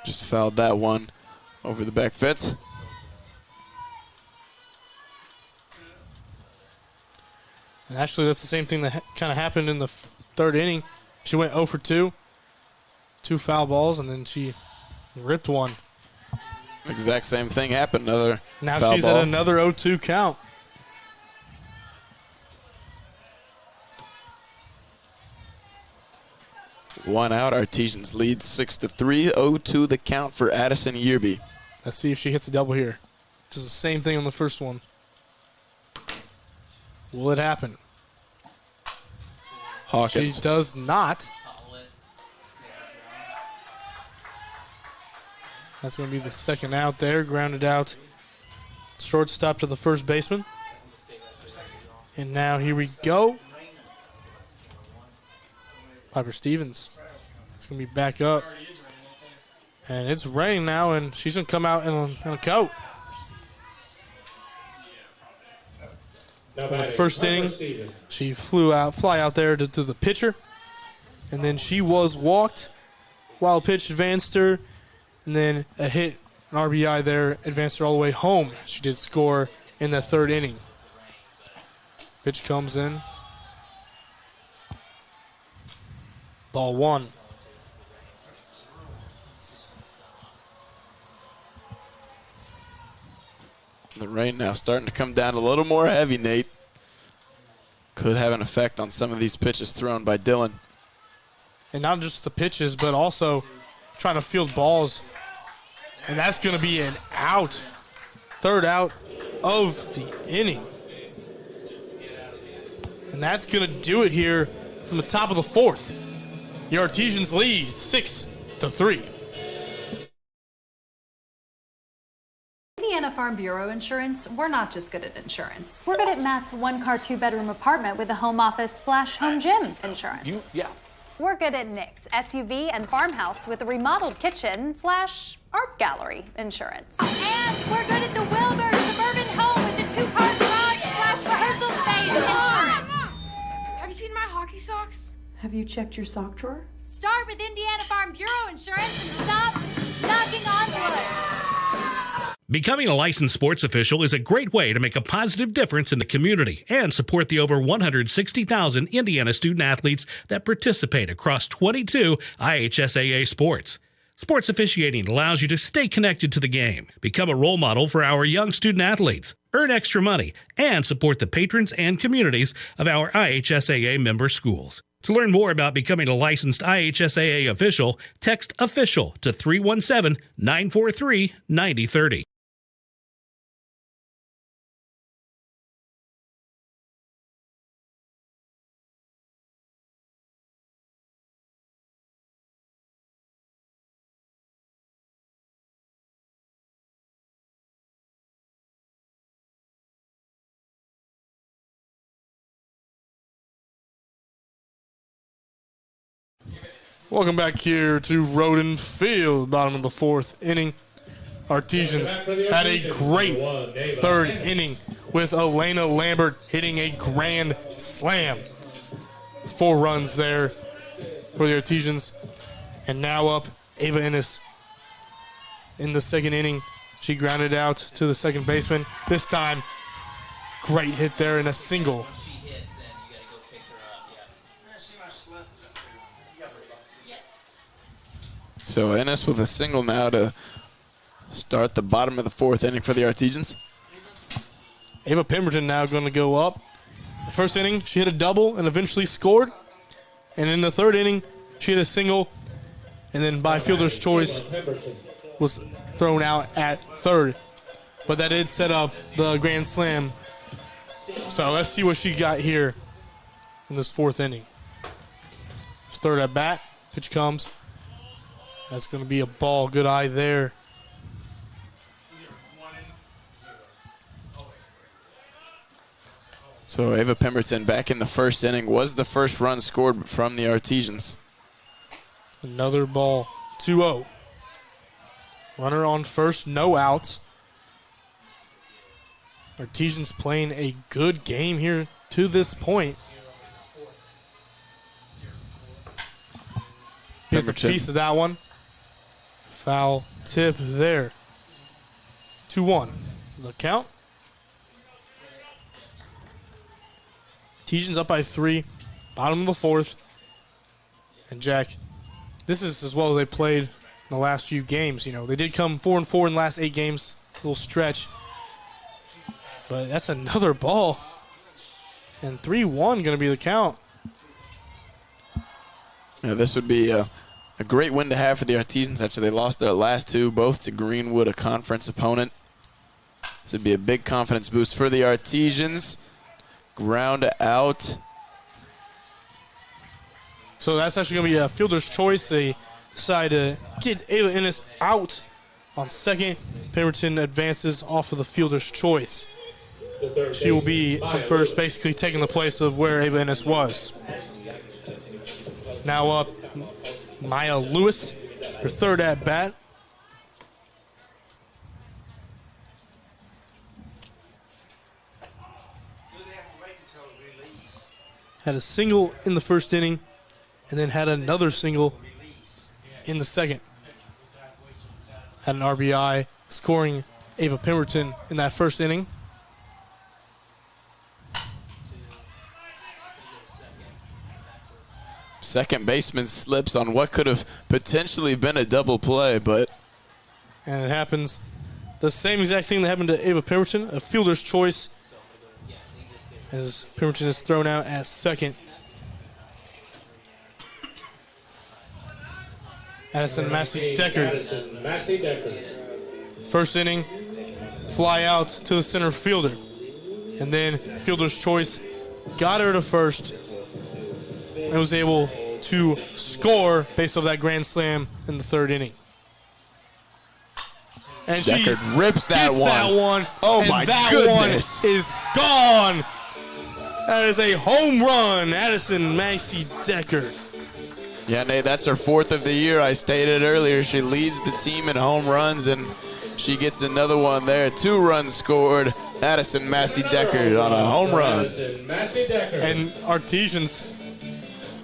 Just fouled that one over the back fence. And actually, that's the same thing that kind of happened in the third inning. She went 0 for 2, 2 foul balls, and then she ripped one. Exact same thing happened. Another now foul she's ball. at another 0-2 count. One out. Artisans lead 6-3. 0-2 the count for Addison Yerby. Let's see if she hits a double here. Just the same thing on the first one. Will it happen? Hawkins. She does not. That's going to be the second out there. Grounded out. Shortstop to the first baseman. And now here we go. Piper Stevens. It's going to be back up. And it's raining now, and she's going to come out in a coat. In the first inning, she fly out there to the pitcher, and then she was walked. Wild pitch advanced her, and then a hit, an RBI there, advanced her all the way home. She did score in the third inning. Pitch comes in. Ball one. The rain now starting to come down a little more heavy, Nate. Could have an effect on some of these pitches thrown by Dylan. And not just the pitches, but also trying to field balls. And that's going to be an out. Third out of the inning. And that's going to do it here from the top of the fourth. The Artisans lead 6-3. Indiana Farm Bureau Insurance, we're not just good at insurance. We're good at Matt's 1-car, 2-bedroom apartment with a home office / home gym insurance. We're good at Nick's SUV and farmhouse with a remodeled kitchen / art gallery insurance. And we're good at the Wilbur suburban home with the 2-car garage / rehearsal space insurance. Have you seen my hockey socks? Have you checked your sock drawer? Start with Indiana Farm Bureau Insurance and stop knocking on wood. Becoming a licensed sports official is a great way to make a positive difference in the community and support the over 160,000 Indiana student athletes that participate across 22 IHSAA sports. Sports officiating allows you to stay connected to the game, become a role model for our young student athletes, earn extra money, and support the patrons and communities of our IHSAA member schools. To learn more about becoming a licensed IHSAA official, text OFFICIAL to 317-943-9030. Welcome back here to Roden Field, bottom of the fourth inning. Artisans had a great third inning with Elena Lambert hitting a grand slam. 4 runs there for the Artisans. And now up, Ava Ennis in the second inning. She grounded out to the second baseman. This time, great hit there and a single. So Ennis with a single now to start the bottom of the fourth inning for the Artisans. Ava Pemberton now going to go up. The first inning, she hit a double and eventually scored. And in the third inning, she hit a single and then by fielder's choice was thrown out at third. But that did set up the grand slam. So let's see what she got here in this fourth inning. It's third at bat. Pitch comes. That's going to be a ball. Good eye there. So Ava Pemberton back in the first inning was the first run scored from the Artisans. Another ball. 2-0. Runner on first, no outs. Artisans playing a good game here to this point. Here's a piece of that one. Foul tip there. 2-1. The count. Artisans up by 3. Bottom of the fourth. And Jack, this is as well as they played in the last few games. You know, they did come 4-4 in the last 8 games. A little stretch. But that's another ball. And 3-1 going to be the count. Yeah, this would be a great win to have for the Artisans after they lost their last 2, both to Greenwood, a conference opponent. This would be a big confidence boost for the Artisans. Ground out. So that's actually going to be a fielder's choice. They decide to get Ava Ennis out on second. Pemberton advances off of the fielder's choice. She will be on first, basically taking the place of where Ava Ennis was. Now up, Maya Lewis, her third at bat. Had a single in the first inning, and then had another single in the second. Had an RBI, scoring Ava Pemberton in that first inning. Second baseman slips on what could have potentially been a double play, but... And it happens, the same exact thing that happened to Ava Pemberton, a fielder's choice, as Pemberton is thrown out at second. Addison Massey Decker. First inning, fly out to the center fielder. And then fielder's choice got her to first and was able to score based off that grand slam in the third inning. And Decker she rips that one. Oh my goodness. That one is gone. That is a home run, Addison Massey Decker. Yeah, Nate, that's her 4th of the year. I stated earlier she leads the team in home runs, and she gets another one there. 2 runs scored. Addison Massey Decker on a home run. And Artisans,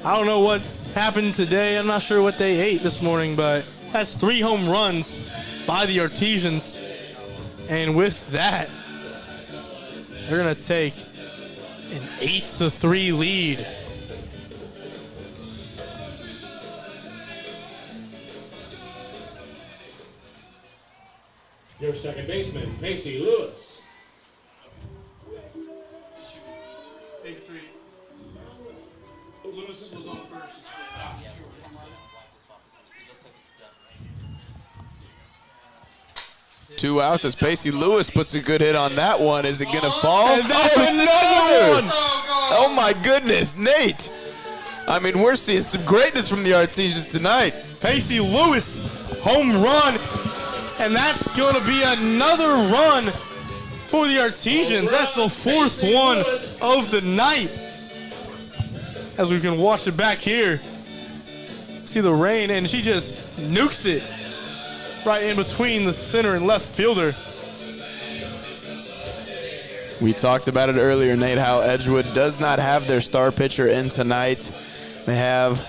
I don't know what happened today. I'm not sure what they ate this morning, but that's 3 home runs by the Artisans. And with that, they're going to take an 8-3 lead. Your second baseman, Macy Lewis. 8-3. Lewis was on first. Two outs as Pacey Lewis puts a good hit on that one. Is it going to fall? And that's another one! Oh my goodness, Nate. I mean, we're seeing some greatness from the Artisans tonight. Pacey Lewis, home run. And that's going to be another run for the Artisans. That's the 4th one of the night. As we can watch it back here. See the rain, and she just nukes it right in between the center and left fielder. We talked about it earlier, Nate, how Edgewood does not have their star pitcher in tonight. They have,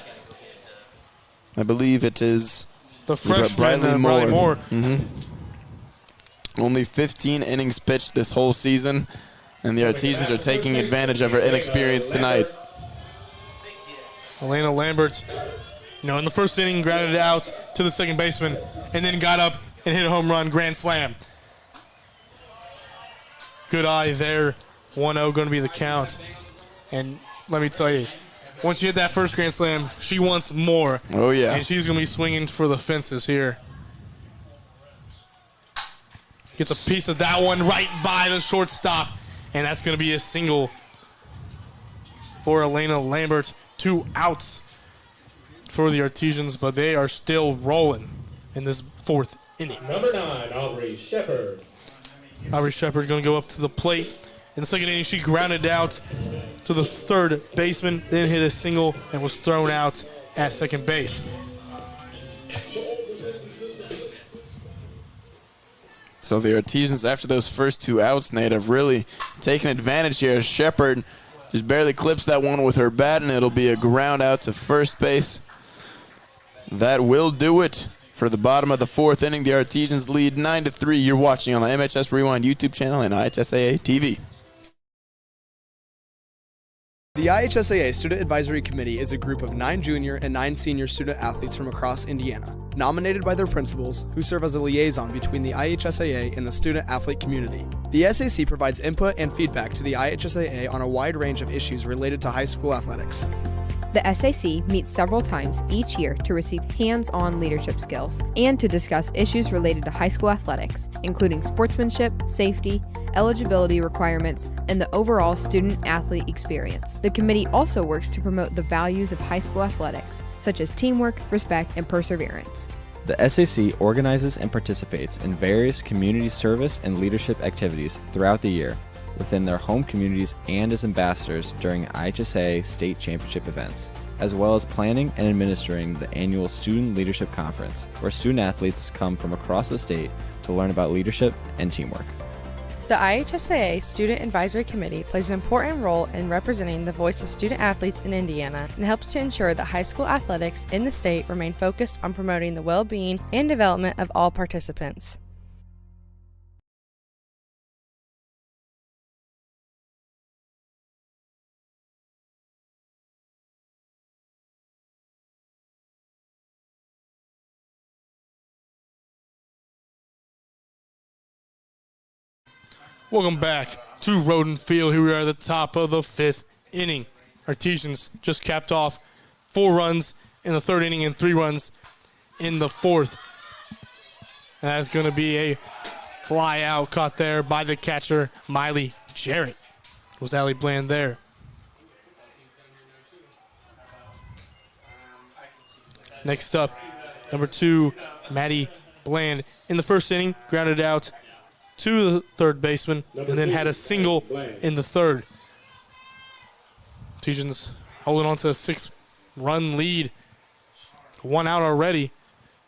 I believe it is the freshman, Briley Moore. Mm-hmm. Only 15 innings pitched this whole season, and the Artisans are taking advantage of her inexperience tonight. Elena Lambert, in the first inning, grounded it out to the second baseman, and then got up and hit a home run grand slam. Good eye there. 1-0 going to be the count. And let me tell you, once you hit that first grand slam, she wants more. Oh, yeah. And she's going to be swinging for the fences here. Gets a piece of that one right by the shortstop, and that's going to be a single for Elena Lambert. 2 outs for the Artisans, but they are still rolling in this 4th inning. Number 9, Aubrey Shepard. Aubrey Shepard going to go up to the plate. In the 2nd inning, she grounded out to the 3rd baseman, then hit a single and was thrown out at 2nd base. So the Artisans, after those first 2 outs, Nate, have really taken advantage here. Shepard just barely clips that one with her bat, and it'll be a ground out to first base. That will do it for the bottom of the 4th inning. The Artisans lead 9-3. You're watching on the MHS Rewind YouTube channel and IHSAA TV. The IHSAA Student Advisory Committee is a group of 9 junior and 9 senior student athletes from across Indiana, nominated by their principals, who serve as a liaison between the IHSAA and the student athlete community. The SAC provides input and feedback to the IHSAA on a wide range of issues related to high school athletics. The SAC meets several times each year to receive hands-on leadership skills and to discuss issues related to high school athletics, including sportsmanship, safety, eligibility requirements, and the overall student-athlete experience. The committee also works to promote the values of high school athletics, such as teamwork, respect, and perseverance. The SAC organizes and participates in various community service and leadership activities throughout the year within their home communities and as ambassadors during IHSA state championship events, as well as planning and administering the annual Student Leadership Conference, where student athletes come from across the state to learn about leadership and teamwork. The IHSAA Student Advisory Committee plays an important role in representing the voice of student athletes in Indiana and helps to ensure that high school athletics in the state remain focused on promoting the well-being and development of all participants. Welcome back to Roden Field. Here we are at the top of the 5th inning. Artisans just capped off 4 runs in the 3rd inning and 3 runs in the 4th. And that's going to be a fly out caught there by the catcher, Miley Jarrett. Was Allie Bland there? Next up, number 2, Maddie Bland. In the 1st inning, grounded out to the 3rd baseman, and then had a single in the 3rd. Artisans holding on to a 6-run lead. 1 out already.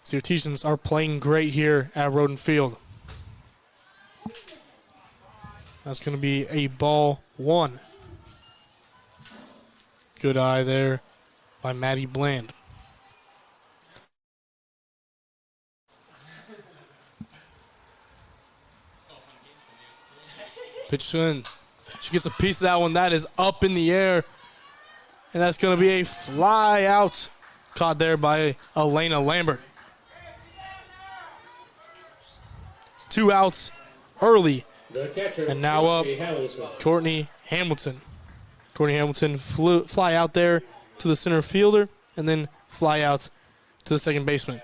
So the Artisans are playing great here at Roden Field. That's going to be a ball 1. Good eye there by Maddie Bland. Pitch in. She gets a piece of that one. That is up in the air. And that's going to be a fly out. Caught there by Elena Lambert. 2 outs early. And now up, Courtney Hamilton. Courtney Hamilton fly out there to the center fielder and then fly out to the 2nd baseman.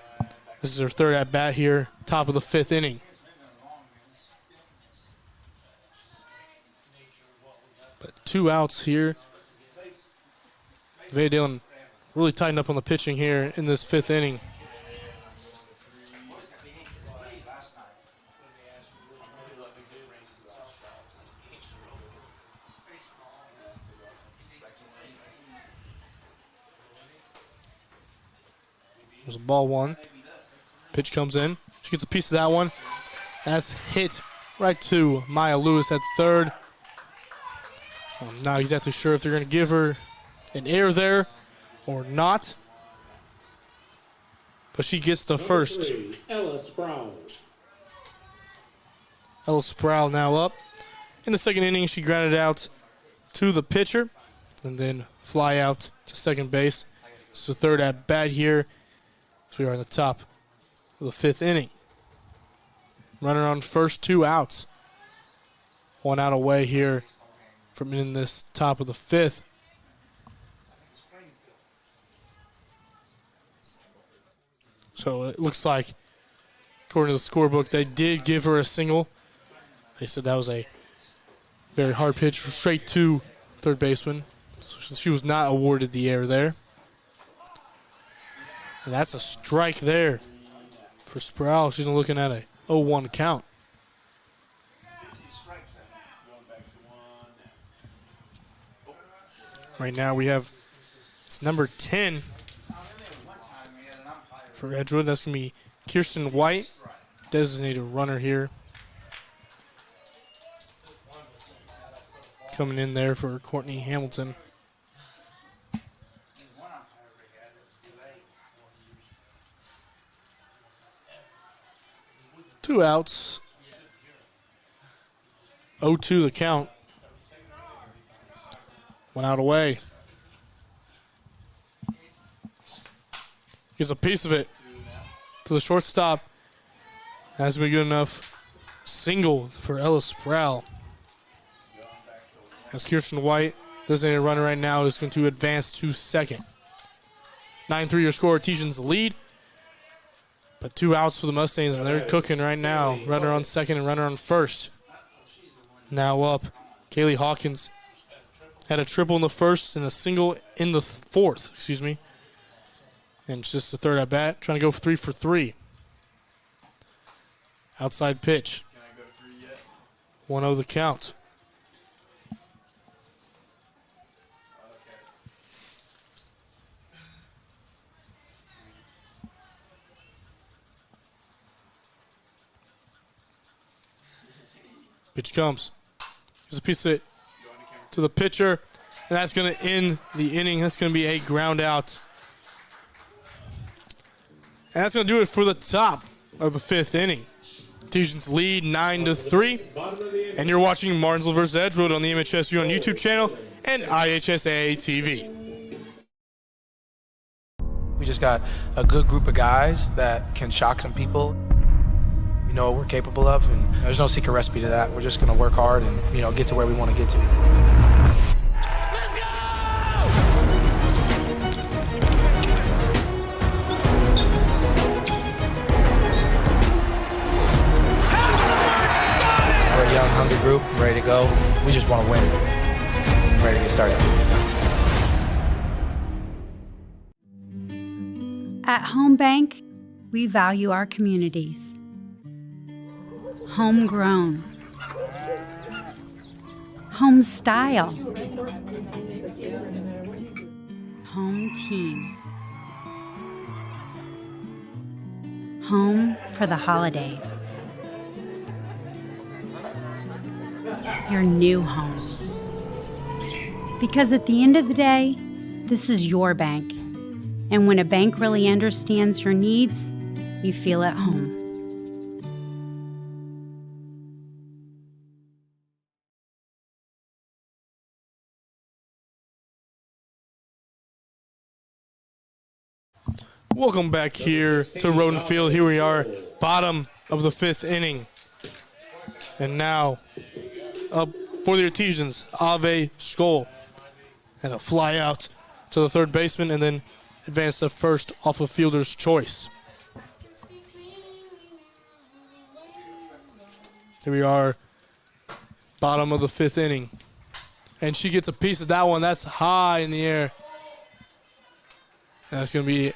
This is her 3rd at bat here, top of the 5th inning. But 2 outs here. Vea Dillon really tightened up on the pitching here in this 5th inning. There's a ball 1. Pitch comes in. She gets a piece of that one. That's hit right to Maya Lewis at 3rd. I'm not exactly sure if they're going to give her an error there or not. But she gets the first. Ella Sproul. Ella Sproul now up. In the 2nd inning, she grounded out to the pitcher and then fly out to 2nd base. This is the 3rd at bat here. So we are in the top of the 5th inning. Runner on first, 2 outs. 1 out away here from in this top of the 5th. So it looks like, according to the scorebook, they did give her a single. They said that was a very hard pitch straight to third baseman. So she was not awarded the error there. And that's a strike there for Sproul. She's looking at a 0-1 count. Right now we have, it's number 10 for Edgewood. That's going to be Kirsten White, designated runner here. Coming in there for Courtney Hamilton. Two outs. 0-2 the count. One out away. Gives a piece of it to the shortstop. That's going to be good enough. Single for Ella Sproul. As Kirsten White, designated runner right now, is going to advance to second. 9-3 your score. Artisans lead. But 2 outs for the Mustangs, and they're cooking right now. Runner on second and runner on first. Now up. Kaylee Hawkins had a triple in the first and a single in the fourth, And it's just the third at bat, trying to go for 3 for 3. Outside pitch. 1-0 the count. Pitch comes. There's a piece of it to the pitcher, and that's going to end the inning. That's going to be a ground out. And that's going to do it for the top of the 5th inning. Artisans lead 9-3. And you're watching Martinsville versus Edgewood on the MHS on YouTube channel and IHSAA TV. We just got a good group of guys that can shock some people. We know what we're capable of, and there's no secret recipe to that. We're just going to work hard and get to where we want to get to. We're a young, hungry group, ready to go. We just want to win. Ready to get started. At Home Bank, we value our communities. Homegrown. Home style. Home team. Home for the holidays. Your new home. Because at the end of the day, this is your bank. And when a bank really understands your needs, you feel at home. Welcome back here to Roden Field. Here we are, bottom of the 5th inning. And now, up for the Artisans, Ave Skoll. And a fly out to the third baseman, and then advance to first off of fielder's choice. Here we are, bottom of the 5th inning. And she gets a piece of that one. That's high in the air. And that's going to be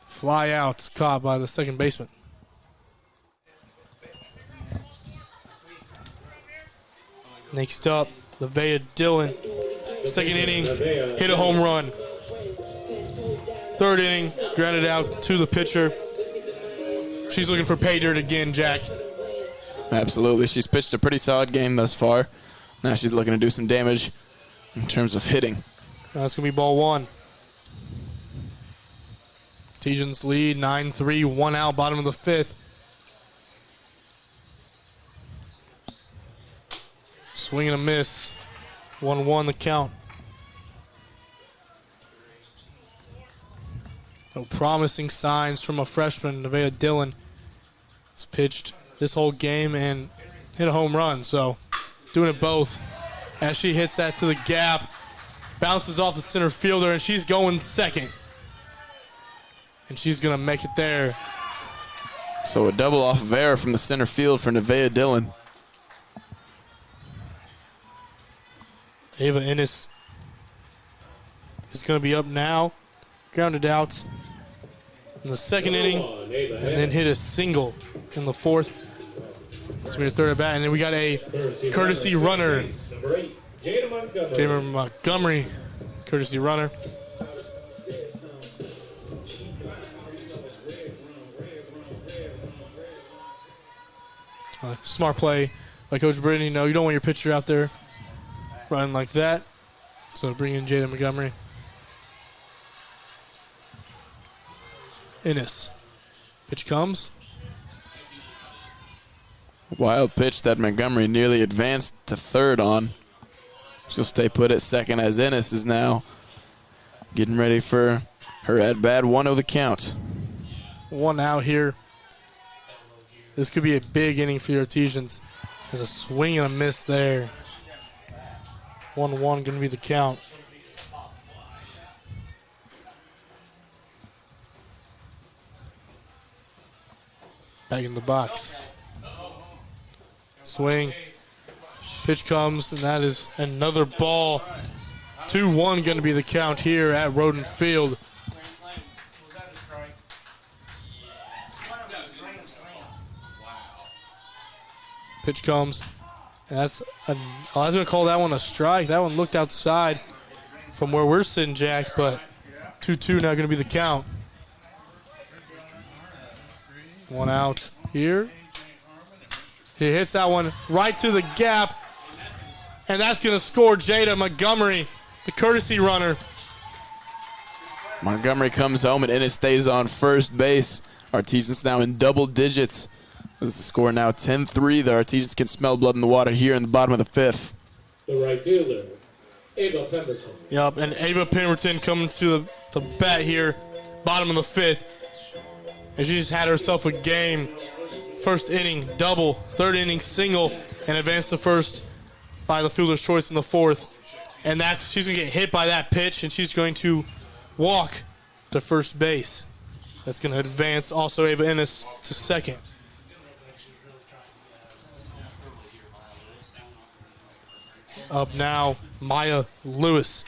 fly out, caught by the second baseman. Next up, Nevaeh Dillon. Second inning, hit a home run. Third inning, grounded out to the pitcher. She's looking for pay dirt again, Jack. Absolutely. She's pitched a pretty solid game thus far. Now she's looking to do some damage in terms of hitting. That's going to be ball 1. Artisans lead 9-3, 1 out, bottom of the 5th. Swing and a miss. 1-1 the count. No promising signs from a freshman, Nevaeh Dillon. Has pitched this whole game and hit a home run, so doing it both. As she hits that to the gap, bounces off the center fielder, and she's going second. and she's going to make it there. So a double off of error from the center field for Nevaeh Dillon. Ava Ennis is going to be up now. Grounded out in the second inning, and then hit a single in the fourth. So we're third at bat, and then we got a courtesy runner. Jada Montgomery, courtesy runner. Smart play by Coach Brittany. No, you don't want your pitcher out there running like that. So bring in Jada Montgomery. Ennis. Pitch comes. Wild pitch that Montgomery nearly advanced to third on. She'll stay put at second as Ennis is now getting ready for her at-bat. 1-0 the count. 1 out here. This could be a big inning for the Artisans. There's a swing and a miss there. 1-1 going to be the count. Back in the box. Swing. Pitch comes, and that is another ball. 2-1 going to be the count here at Roden Field. Pitch comes. And I was going to call that one a strike. That one looked outside from where we're sitting, Jack, but 2-2 now going to be the count. 1 out here. He hits that one right to the gap, and that's going to score Jada Montgomery, the courtesy runner. Montgomery comes home, and Ennis stays on first base. Artisans now in double digits. As the score now 10-3. The Artisans can smell blood in the water here in the bottom of the fifth. The right fielder, Ava Pemberton. Yep, and Ava Pemberton coming to the bat here, bottom of the fifth. And she just had herself a game. First inning, double. Third inning, single. And advanced to first by the fielder's choice in the fourth. And she's going to get hit by that pitch, and she's going to walk to first base. That's going to advance also Ava Ennis to second. Up now, Maya Lewis.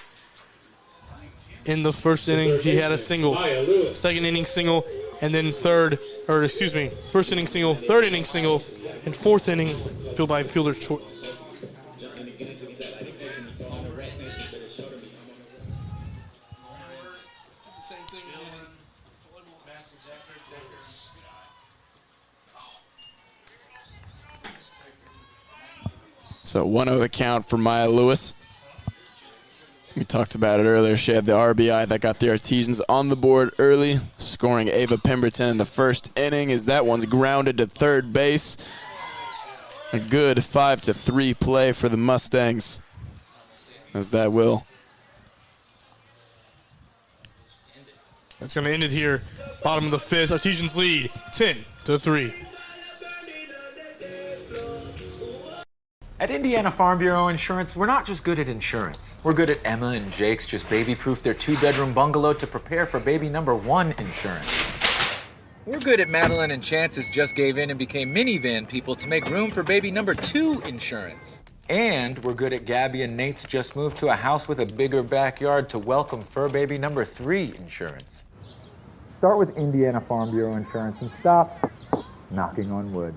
In the first inning, she had a single. Second inning single, and then first inning single, third inning single, and fourth inning filled by fielder's choice. So 1-0 the count for Maya Lewis. We talked about it earlier. She had the RBI that got the Artisans on the board early, scoring Ava Pemberton in the first inning as that one's grounded to third base. A good 5-3 play for the Mustangs, as that will. That's going to end it here. Bottom of the fifth. Artisans lead 10-3. At Indiana Farm Bureau Insurance, we're not just good at insurance. We're good at Emma and Jake's just baby-proof their 2-bedroom bungalow to prepare for baby number 1 insurance. We're good at Madeline and Chance's just gave in and became minivan people to make room for baby number 2 insurance. And we're good at Gabby and Nate's just moved to a house with a bigger backyard to welcome fur baby number 3 insurance. Start with Indiana Farm Bureau Insurance and stop knocking on wood.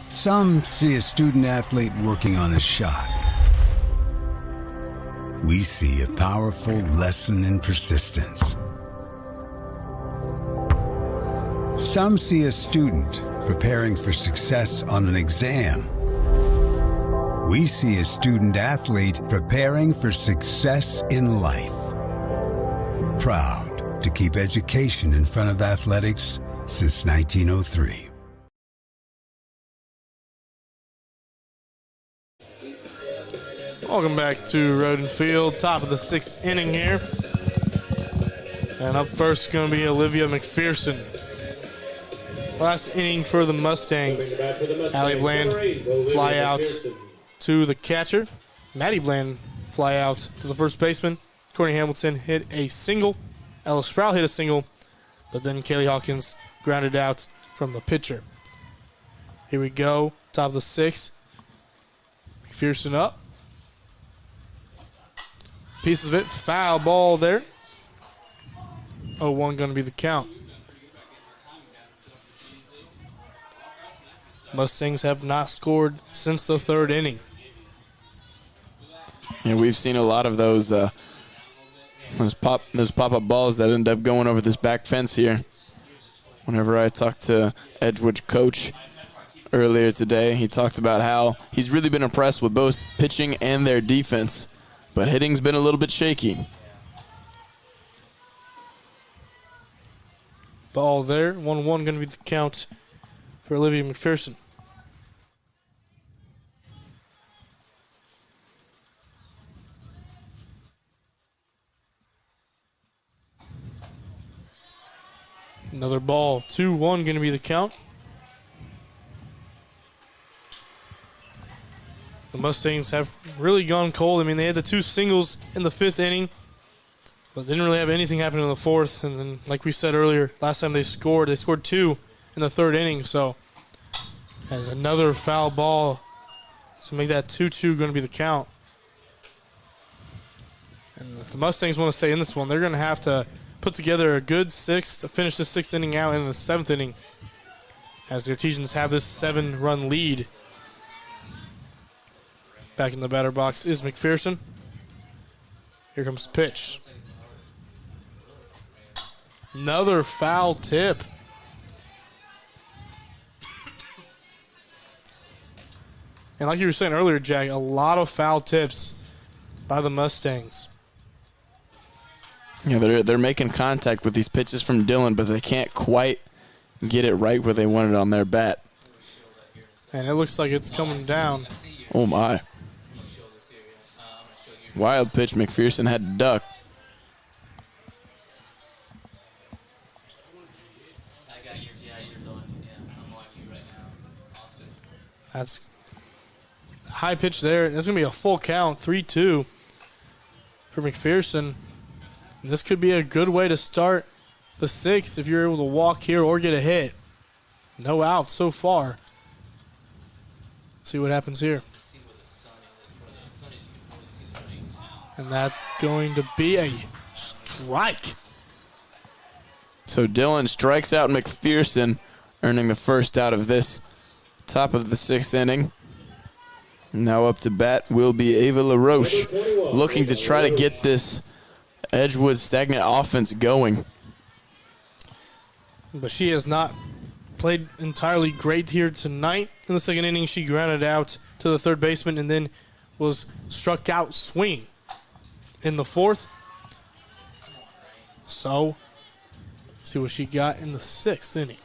Some see a student athlete working on a shot. We see a powerful lesson in persistence. Some see a student preparing for success on an exam. We see a student athlete preparing for success in life. Proud to keep education in front of athletics since 1903. Welcome back to Roden Field, top of the sixth inning here. And up first is going to be Olivia McPherson. Last inning for the Mustangs. Allie Bland fly out to the catcher. Maddie Bland fly out to the first baseman. Courtney Hamilton hit a single. Ella Sprout hit a single, but then Kaylee Hawkins grounded out from the pitcher. Here we go, top of the 6th. McPherson up. Piece of it, foul ball there. 0-1 going to be the count. Mustangs have not scored since the 3rd inning. Yeah, we've seen a lot of those pop-up balls that end up going over this back fence here. Whenever I talked to Edgewood coach earlier today, he talked about how he's really been impressed with both pitching and their defense, but hitting's been a little bit shaky. Ball there, 1-1 going to be the count for Olivia McPherson. Another ball, 2-1 going to be the count. The Mustangs have really gone cold. I mean, they had the 2 singles in the 5th inning, but didn't really have anything happen in the 4th. And then, like we said earlier, last time they scored 2 in the 3rd inning. So, as another foul ball to make that 2-2 going to be the count. And if the Mustangs want to stay in this one, they're going to have to put together a good 6th to finish the 6th inning out in the 7th inning, as the Artisans have this 7-run lead. Back in the batter box is McPherson. Here comes the pitch. Another foul tip. And like you were saying earlier, Jack, a lot of foul tips by the Mustangs. Yeah, they're making contact with these pitches from Dillon, but they can't quite get it right where they want it on their bat. And it looks like it's coming down. Oh, my. Wild pitch. McPherson had to duck. That's high pitch there. That's going to be a full count, 3-2 for McPherson. And this could be a good way to start the 6th if you're able to walk here or get a hit. No outs so far. See what happens here. And that's going to be a strike. So Dillon strikes out McPherson, earning the first out of this top of the 6th inning. Now up to bat will be Ava LaRoche, looking to try to get this Edgewood stagnant offense going. But she has not played entirely great here tonight. In the 2nd inning, she grounded out to the 3rd baseman and then was struck out swinging in the 4th. So, see what she got in the 6th inning.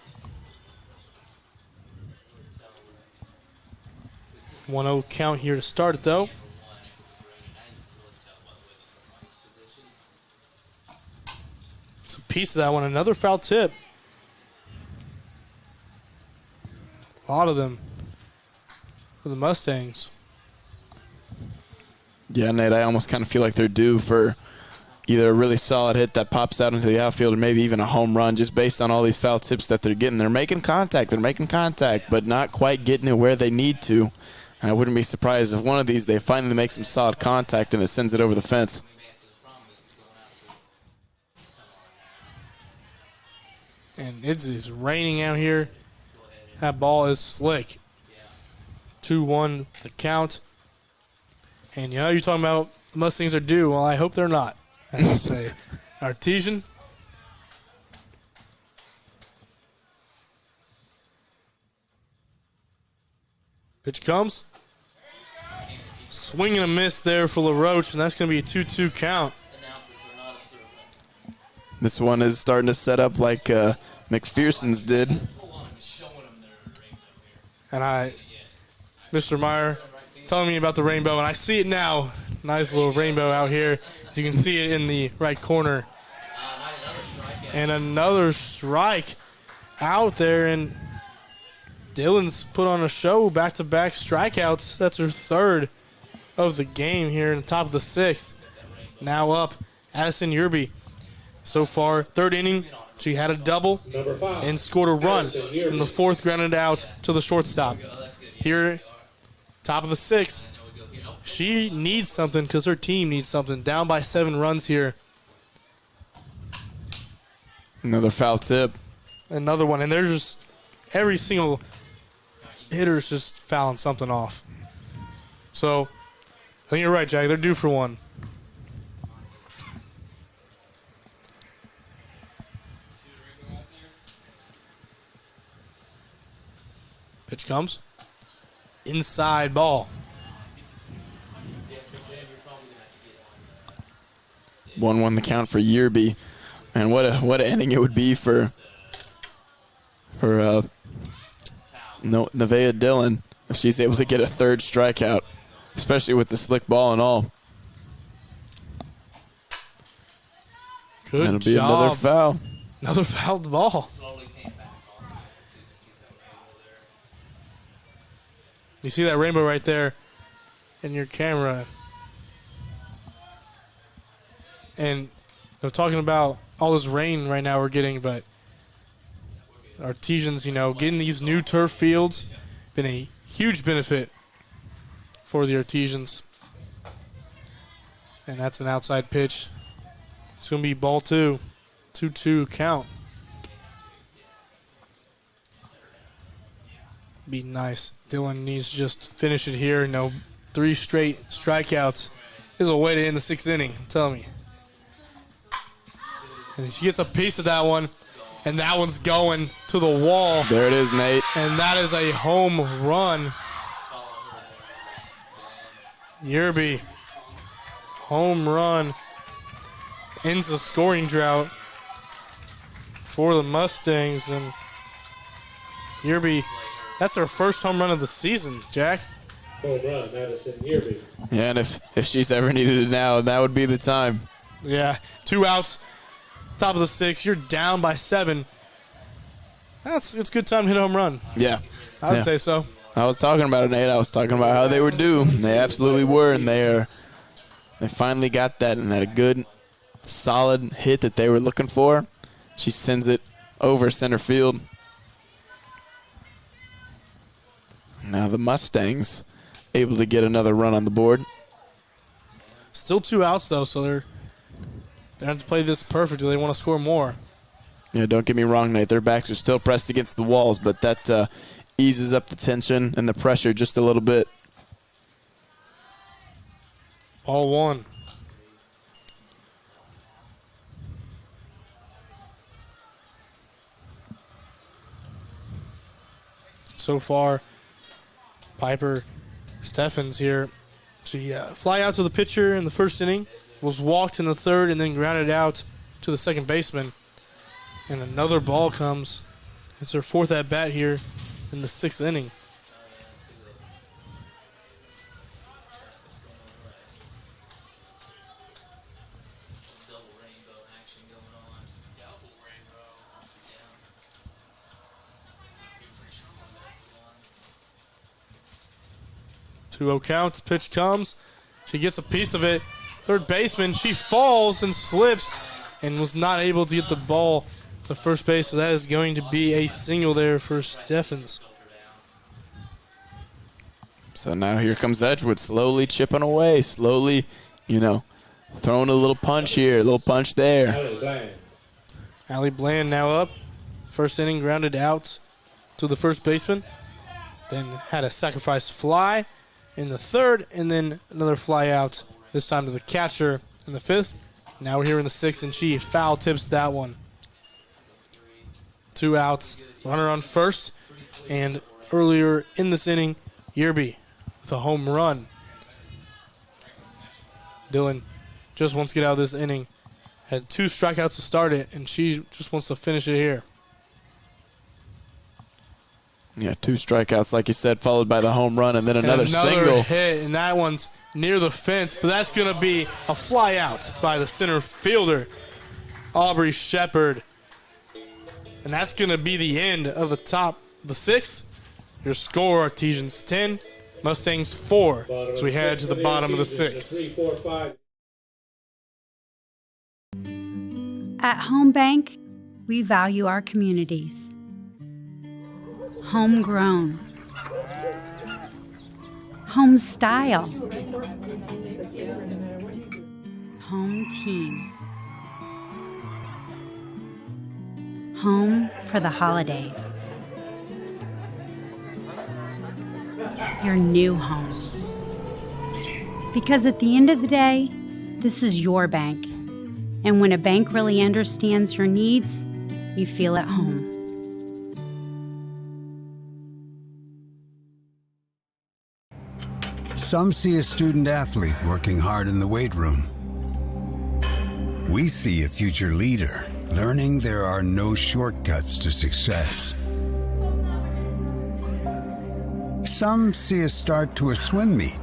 1-0 count here to start it, though. It's a piece of that one. Another foul tip. A lot of them for the Mustangs. Yeah, Nate, I almost kind of feel like they're due for either a really solid hit that pops out into the outfield or maybe even a home run just based on all these foul tips that they're getting. They're making contact, but not quite getting it where they need to. And I wouldn't be surprised if one of these they finally make some solid contact and it sends it over the fence. And it's raining out here. That ball is slick. 2-1 the count. And you know, you're talking about the Mustangs are due. Well, I hope they're not. As I say, Artesian. Pitch comes. Swing and a miss there for LaRoche, and that's going to be a 2-2 count. This one is starting to set up like McPherson's did. And Mr. Meyer telling me about the rainbow, and I see it now. Nice little rainbow out here. As you can see it in the right corner. And another strike out there, and Dillon's put on a show, back-to-back strikeouts. That's her 3rd of the game here in the top of the 6th. Now up Addison Yerby. So far, third inning, she had a double and scored a run. In the fourth, grounded out to the shortstop. Here, top of the sixth, she needs something because her team needs something. Down by 7 runs here. Another foul tip. Another one, and they're just every single hitter is just fouling something off. So, I think you're right, Jack. They're due for one. Pitch comes. Inside ball. 1-1 the count for Yerby. And what an inning it would be for Nevaeh Dillon if she's able to get a third strikeout, especially with the slick ball and all. Good That'll be job. another foul. Another fouled ball. You see that rainbow right there in your camera. And they're talking about all this rain right now we're getting, but Artisans, getting these new turf fields, been a huge benefit for the Artisans. And that's an outside pitch. It's going to be ball 2. 2-2 count. Be nice. Dylan needs to just finish it here. 3 straight strikeouts is a way to end the 6th inning. Tell me. And she gets a piece of that one, and that one's going to the wall. There it is, Nate. And that is a home run. Yerby, home run, ends the scoring drought for the Mustangs. And Yerby, that's her first home run of the season, Jack. Home run, Madison Yerby. Yeah, and if she's ever needed it now, that would be the time. Yeah, 2 outs. Top of the 6th, you're down by 7. It's a good time to hit a home run. Yeah. I would say so. I was talking about it, Nate. I was talking about how they were due. They absolutely were, and they finally got that, and had a good, solid hit that they were looking for. She sends it over center field. Now the Mustangs able to get another run on the board. Still 2 outs, though, so they have to play this perfectly. They want to score more. Yeah, don't get me wrong, Nate. Their backs are still pressed against the walls, but that eases up the tension and the pressure just a little bit. Ball 1. So far, Piper Steffens here. She fly out to the pitcher in the first inning, was walked in the third, and then grounded out to the second baseman. And another ball comes. It's her 4th at bat here in the 6th inning. Two-0 count. Pitch comes. She gets a piece of it. Third baseman. She falls and slips and was not able to get the ball to first base. So that is going to be a single there for Steffens. So now here comes Edgewood, slowly chipping away, slowly, throwing a little punch here, a little punch there. Allie Bland now up. First inning grounded out to the first baseman. Then had a sacrifice fly in the third, and then another fly out, this time to the catcher in the 5th. Now we're here in the 6th, and she foul tips that one. 2 outs, runner on first, and earlier in this inning, Yerby with a home run. Dylan just wants to get out of this inning. Had 2 strikeouts to start it, and she just wants to finish it here. Yeah, 2 strikeouts, like you said, followed by the home run, and then another single hit, and that one's near the fence, but that's going to be a fly out by the center fielder, Aubrey Shepard. And that's going to be the end of the top of the 6th. Your score, Artisans 10, Mustangs 4. So we head to the bottom of the 6th. At Home Bank, we value our communities. Homegrown. Home style. Home team. Home for the holidays. Your new home. Because at the end of the day, this is your bank. And when a bank really understands your needs, you feel at home. Some see a student athlete working hard in the weight room. We see a future leader learning there are no shortcuts to success. Some see a start to a swim meet.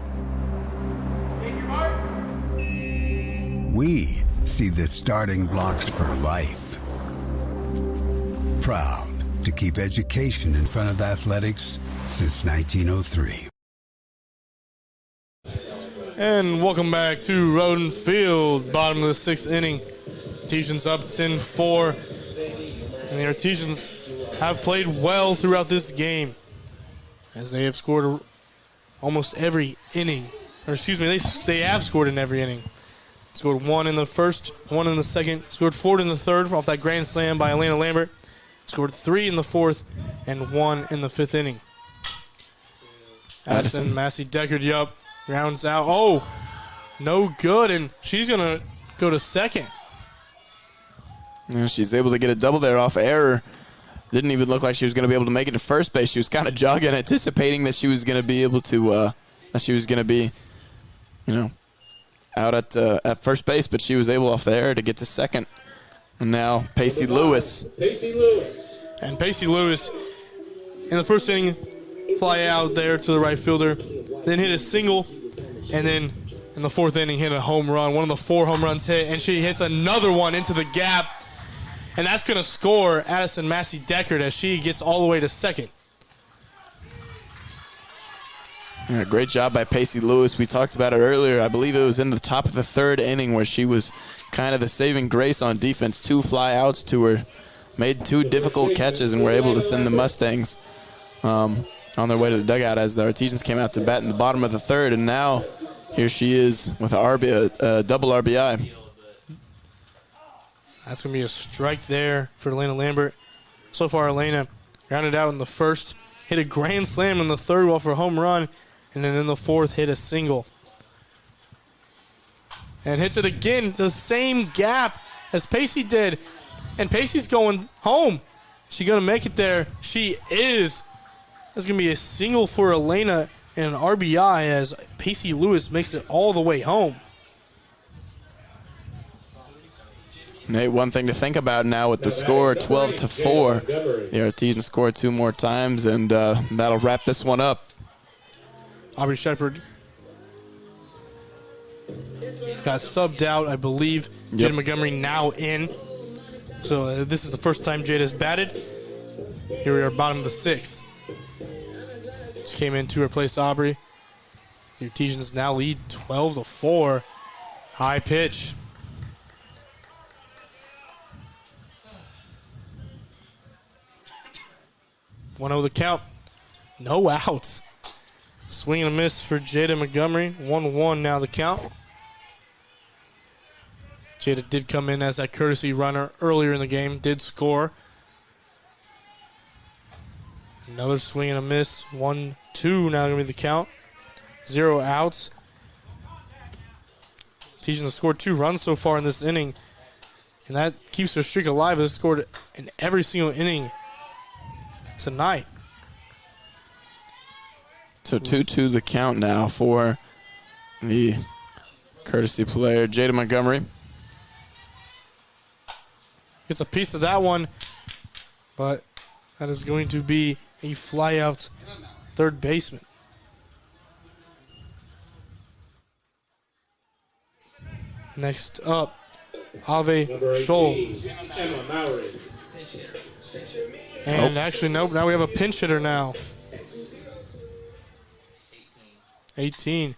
We see the starting blocks for life. Proud to keep education in front of athletics since 1903. And welcome back to Roden Field, bottom of the 6th inning. Artisans up 10-4. And the Artisans have played well throughout this game, as they have scored almost every inning. Or excuse me, they have scored in every inning. Scored 1 in the first, 1 in the second, scored 4 in the third off that grand slam by Elena Lambert. Scored 3 in the fourth and 1 in the 5th inning. Addison Massey Deckard, yup, rounds out. Oh, no good, and she's going to go to second. Yeah, she's able to get a double there off error. Didn't even look like she was going to be able to make it to first base. She was kind of jogging, anticipating that she was going to be able to, out at first base, but she was able off the error to get to second. And now Pacey Lewis. And Pacey Lewis, in the first inning, fly out there to the right fielder, then hit a single, and then in the 4th inning hit a home run. One of the 4 home runs hit, and she hits another one into the gap. And that's going to score Addison Massey Deckard as she gets all the way to second. Yeah, great job by Pacey Lewis. We talked about it earlier. I believe it was in the top of the 3rd inning where she was kind of the saving grace on defense. 2 fly outs to her. Made 2 difficult catches and were able to send the Mustangs on their way to the dugout as the Artisans came out to bat in the bottom of the 3rd. And now here she is with a double RBI. That's going to be a strike there for Elena Lambert. So far, Elena rounded out in the first, hit a grand slam in the 3rd off her home run, and then in the 4th hit a single. And hits it again, the same gap as Pacey did. And Pacey's going home. She going to make it there? She is. That's going to be a single for Elena and an RBI as Pacey Lewis makes it all the way home. Nate, one thing to think about now with the score 12-4. The Artisans scored 2 more times, and that'll wrap this one up. Aubrey Shepard got subbed out, I believe. Yep. Jada Montgomery now in. So this is the first time Jada has batted. Here we are, bottom of the 6th. Just came in to replace Aubrey. The Artisans now lead 12-4. High pitch. 1-0 the count. No outs. Swing and a miss for Jada Montgomery. 1-1 now the count. Jada did come in as that courtesy runner earlier in the game. Did score. Another swing and a miss. 1-2 now going to be the count. 0 outs. Artisans have scored 2 runs so far in this inning. And that keeps their streak alive. They've scored in every single inning tonight. So 2-2 the count now for the courtesy player, Jada Montgomery. Gets a piece of that one, but that is going to be a fly out third baseman. Next up, Ave Scholl. And actually, nope, now we have a pinch hitter now. 18.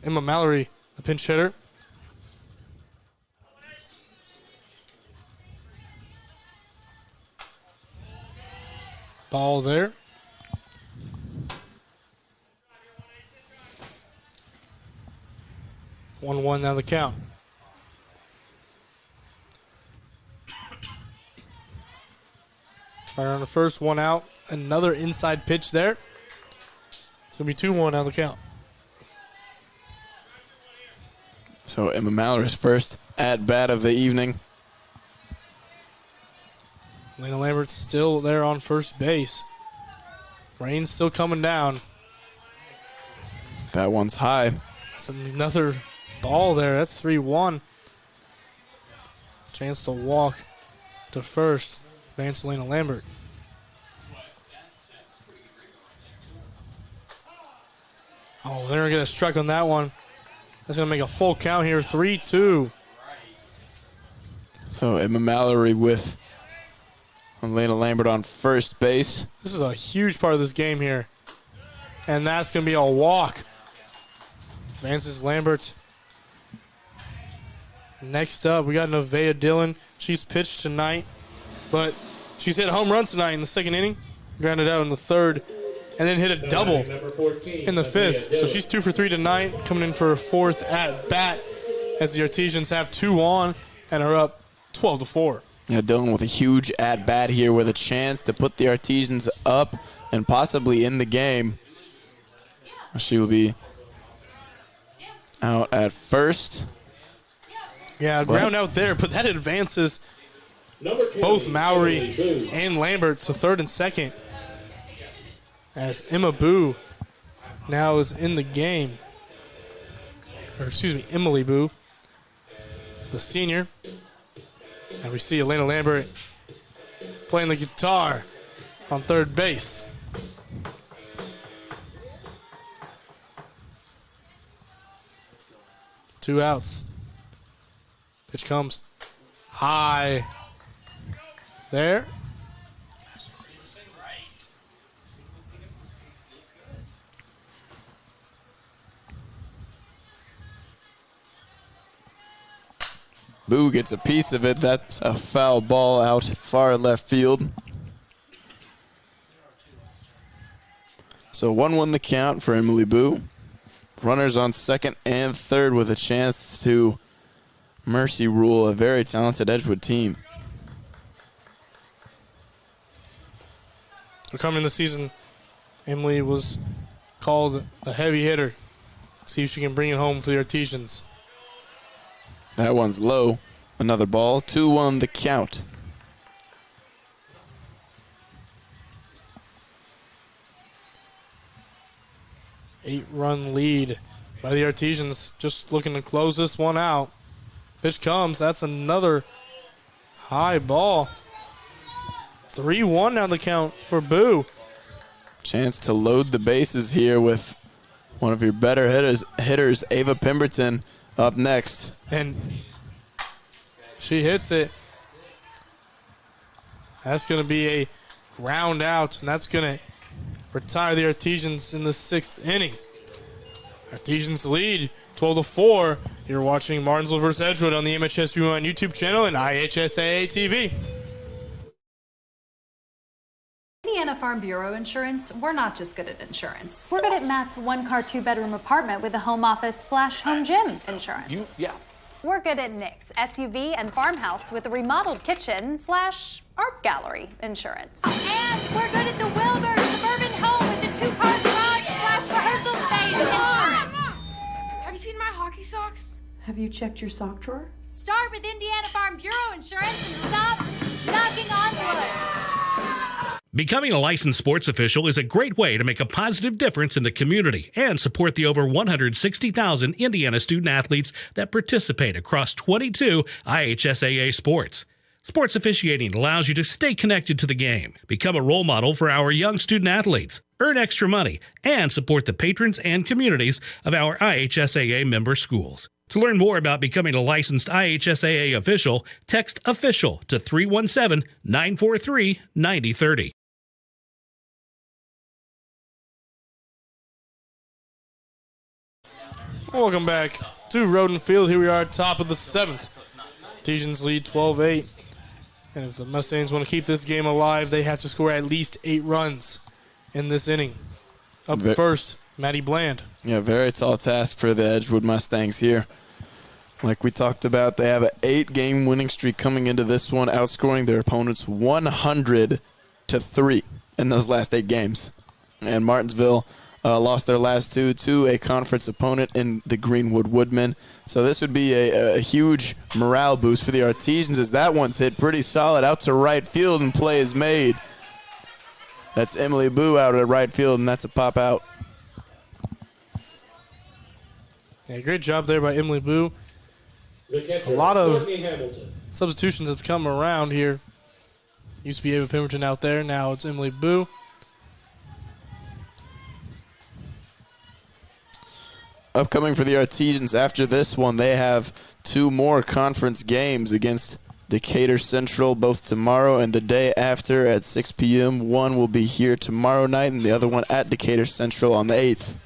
Emma Mallory, the pinch hitter. Ball there. 1-1 now the count. Right on the first, one out. Another inside pitch there. It's going to be 2-1 now the count. So Emma Mallory's first at-bat of the evening. Lena Lambert's still there on first base. Rain's still coming down. That one's high. That's another ball there. That's 3-1. Chance to walk to first. Advance Lena Lambert. Oh, they're going to get a strike on that one. That's going to make a full count here. 3-2. So Emma Mallory with Lena Lambert on first base. This is a huge part of this game here. And that's going to be a walk. Advances Lambert. Next up, we got Nevaeh Dillon. She's pitched tonight, but she's hit a home run tonight in the second inning. Grounded out in the third, and then hit a double in the fifth. So she's 2 for 3 tonight, coming in for her fourth at bat as the Artisans have 2 on and are up 12-4. Yeah, Dillon with a huge at-bat here with a chance to put the Artisans up and possibly in the game. She will be out at first. Ground out there, but that advances both Mallory and Lambert to third and second as Emma Boo now is in the game. Or excuse me, Emily Boo, the senior. And we see Elena Lambert playing the guitar on third base. Two outs. Pitch comes high. There. Boo gets a piece of it. That's a foul ball out far left field. So 1-1 the count for Emily Boo. Runners on second and third with a chance to mercy rule a very talented Edgewood team. Coming this season, Emily was called a heavy hitter. See if she can bring it home for the Artisans. That one's low. Another ball. 2-1 the count. Eight-run lead by the Artisans. Just looking to close this one out. Pitch comes. That's another high ball. 3-1 now the count for Boo. Chance to load the bases here with one of your better hitters, Ava Pemberton, up next. And she hits it. That's going to be a ground out, and that's going to retire the Artisans in the sixth inning. Artisans lead 12-4. You're watching Martinsville vs. Edgewood on the MHS YouTube channel and IHSAA TV. Indiana Farm Bureau Insurance, we're not just good at insurance. We're good at Matt's 1-car, 2-bedroom apartment with a home office / home gym insurance. We're good at Nick's SUV and farmhouse with a remodeled kitchen / art gallery insurance. And we're good at the Wilbur suburban home with the 2-car garage / rehearsal space insurance. Have you seen my hockey socks? Have you checked your sock drawer? Start with Indiana Farm Bureau Insurance and stop knocking on wood. Becoming a licensed sports official is a great way to make a positive difference in the community and support the over 160,000 Indiana student athletes that participate across 22 IHSAA sports. Sports officiating allows you to stay connected to the game, become a role model for our young student athletes, earn extra money, and support the patrons and communities of our IHSAA member schools. To learn more about becoming a licensed IHSAA official, text OFFICIAL to 317-943-9030. Welcome back to Roden Field. Here we are, top of the 7th. Artisans lead 12-8. And if the Mustangs want to keep this game alive, they have to score at least 8 runs in this inning. Up first, Maddie Bland. Yeah, very tall task for the Edgewood Mustangs here. Like we talked about, they have an 8-game winning streak coming into this one, outscoring their opponents 100-3 in those last 8 games. And Martinsville lost their last 2 to a conference opponent in the Greenwood Woodmen. So this would be a huge morale boost for the Artisans, as that one's hit pretty solid out to right field and play is made. That's Emily Boo out at right field, and that's a pop out. Yeah, great job there by Emily Boo. A lot of substitutions have come around here. Used to be Ava Pemberton out there. Now it's Emily Boo. Upcoming for the Artisans after this one, they have 2 more conference games against Decatur Central both tomorrow and the day after at 6 p.m. One will be here tomorrow night and the other one at Decatur Central on the 8th.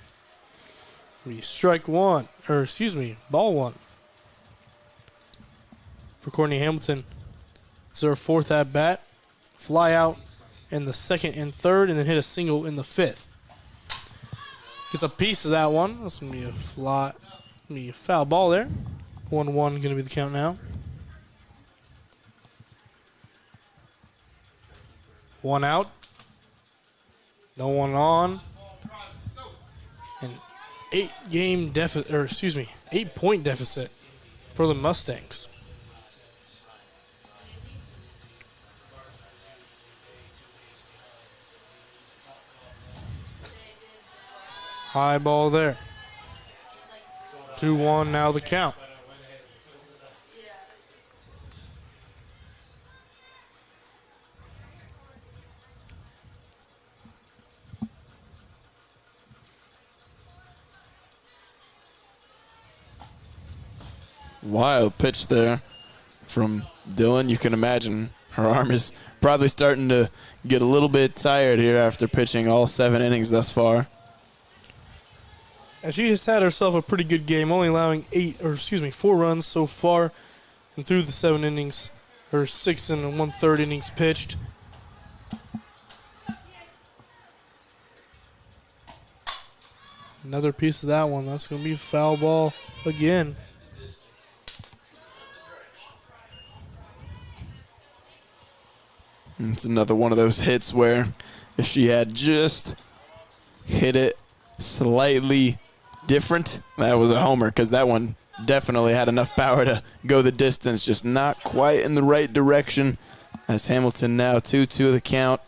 Ball 1. For Courtney Hamilton. This is her 4th at bat. Fly out in the 2nd and 3rd, and then hit a single in the 5th. Gets a piece of that one. That's going to be a foul ball there. 1-1 going to be the count now. 1 out. No one on. An 8-point deficit for the Mustangs. High ball there. 2-1 now the count. Wild pitch there from Dylan. You can imagine her arm is probably starting to get a little bit tired here after pitching all 7 innings thus far. And she has had herself a pretty good game, only allowing 4 runs so far. And through the 7 innings, her 6 1/3 innings pitched. Another piece of that one. That's going to be a foul ball again. It's another one of those hits where if she had just hit it slightly different, that was a homer, because that one definitely had enough power to go the distance, just not quite in the right direction. As Hamilton now 2-2 the count.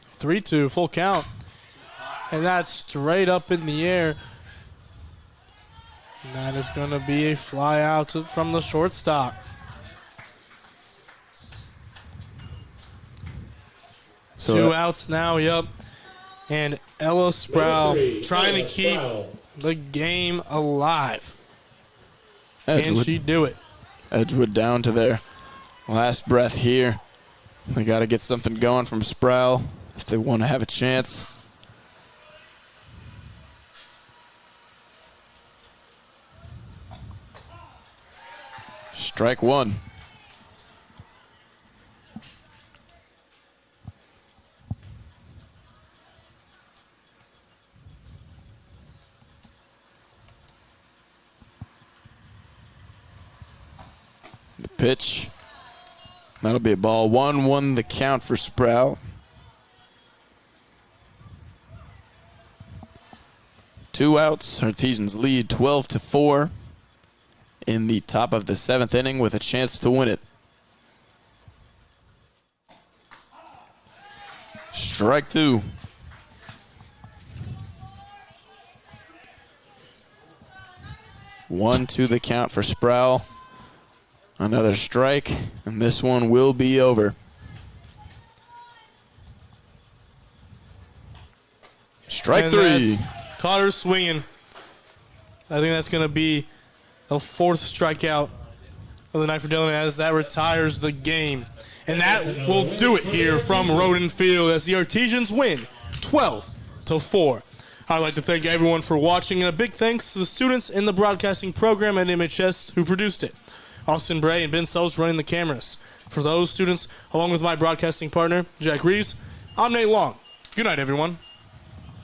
3-2, full count. And that's straight up in the air. And that is going to be a fly out from the shortstop. So 2 outs now, yep. And Ella Sproul trying to keep the game alive. Can she do it? Edgewood down to their last breath here. They got to get something going from Sproul if they want to have a chance. Strike 1. The pitch. That'll be a ball. 1-1 the count for Sproul. 2 outs. Artisans lead 12-4 in the top of the 7th inning with a chance to win it. Strike 2. One to the count for Sproul. Another strike, and this one will be over. Strike 3. Caught her swinging. I think that's going to be the 4th strikeout of the night for Dylan, as that retires the game. And that will do it here from Roden Field as the Artisans win 12-4. I'd like to thank everyone for watching, and a big thanks to the students in the broadcasting program at MHS who produced it. Austin Bray and Ben Sells running the cameras. For those students, along with my broadcasting partner, Jack Reeves, I'm Nate Long. Good night, everyone.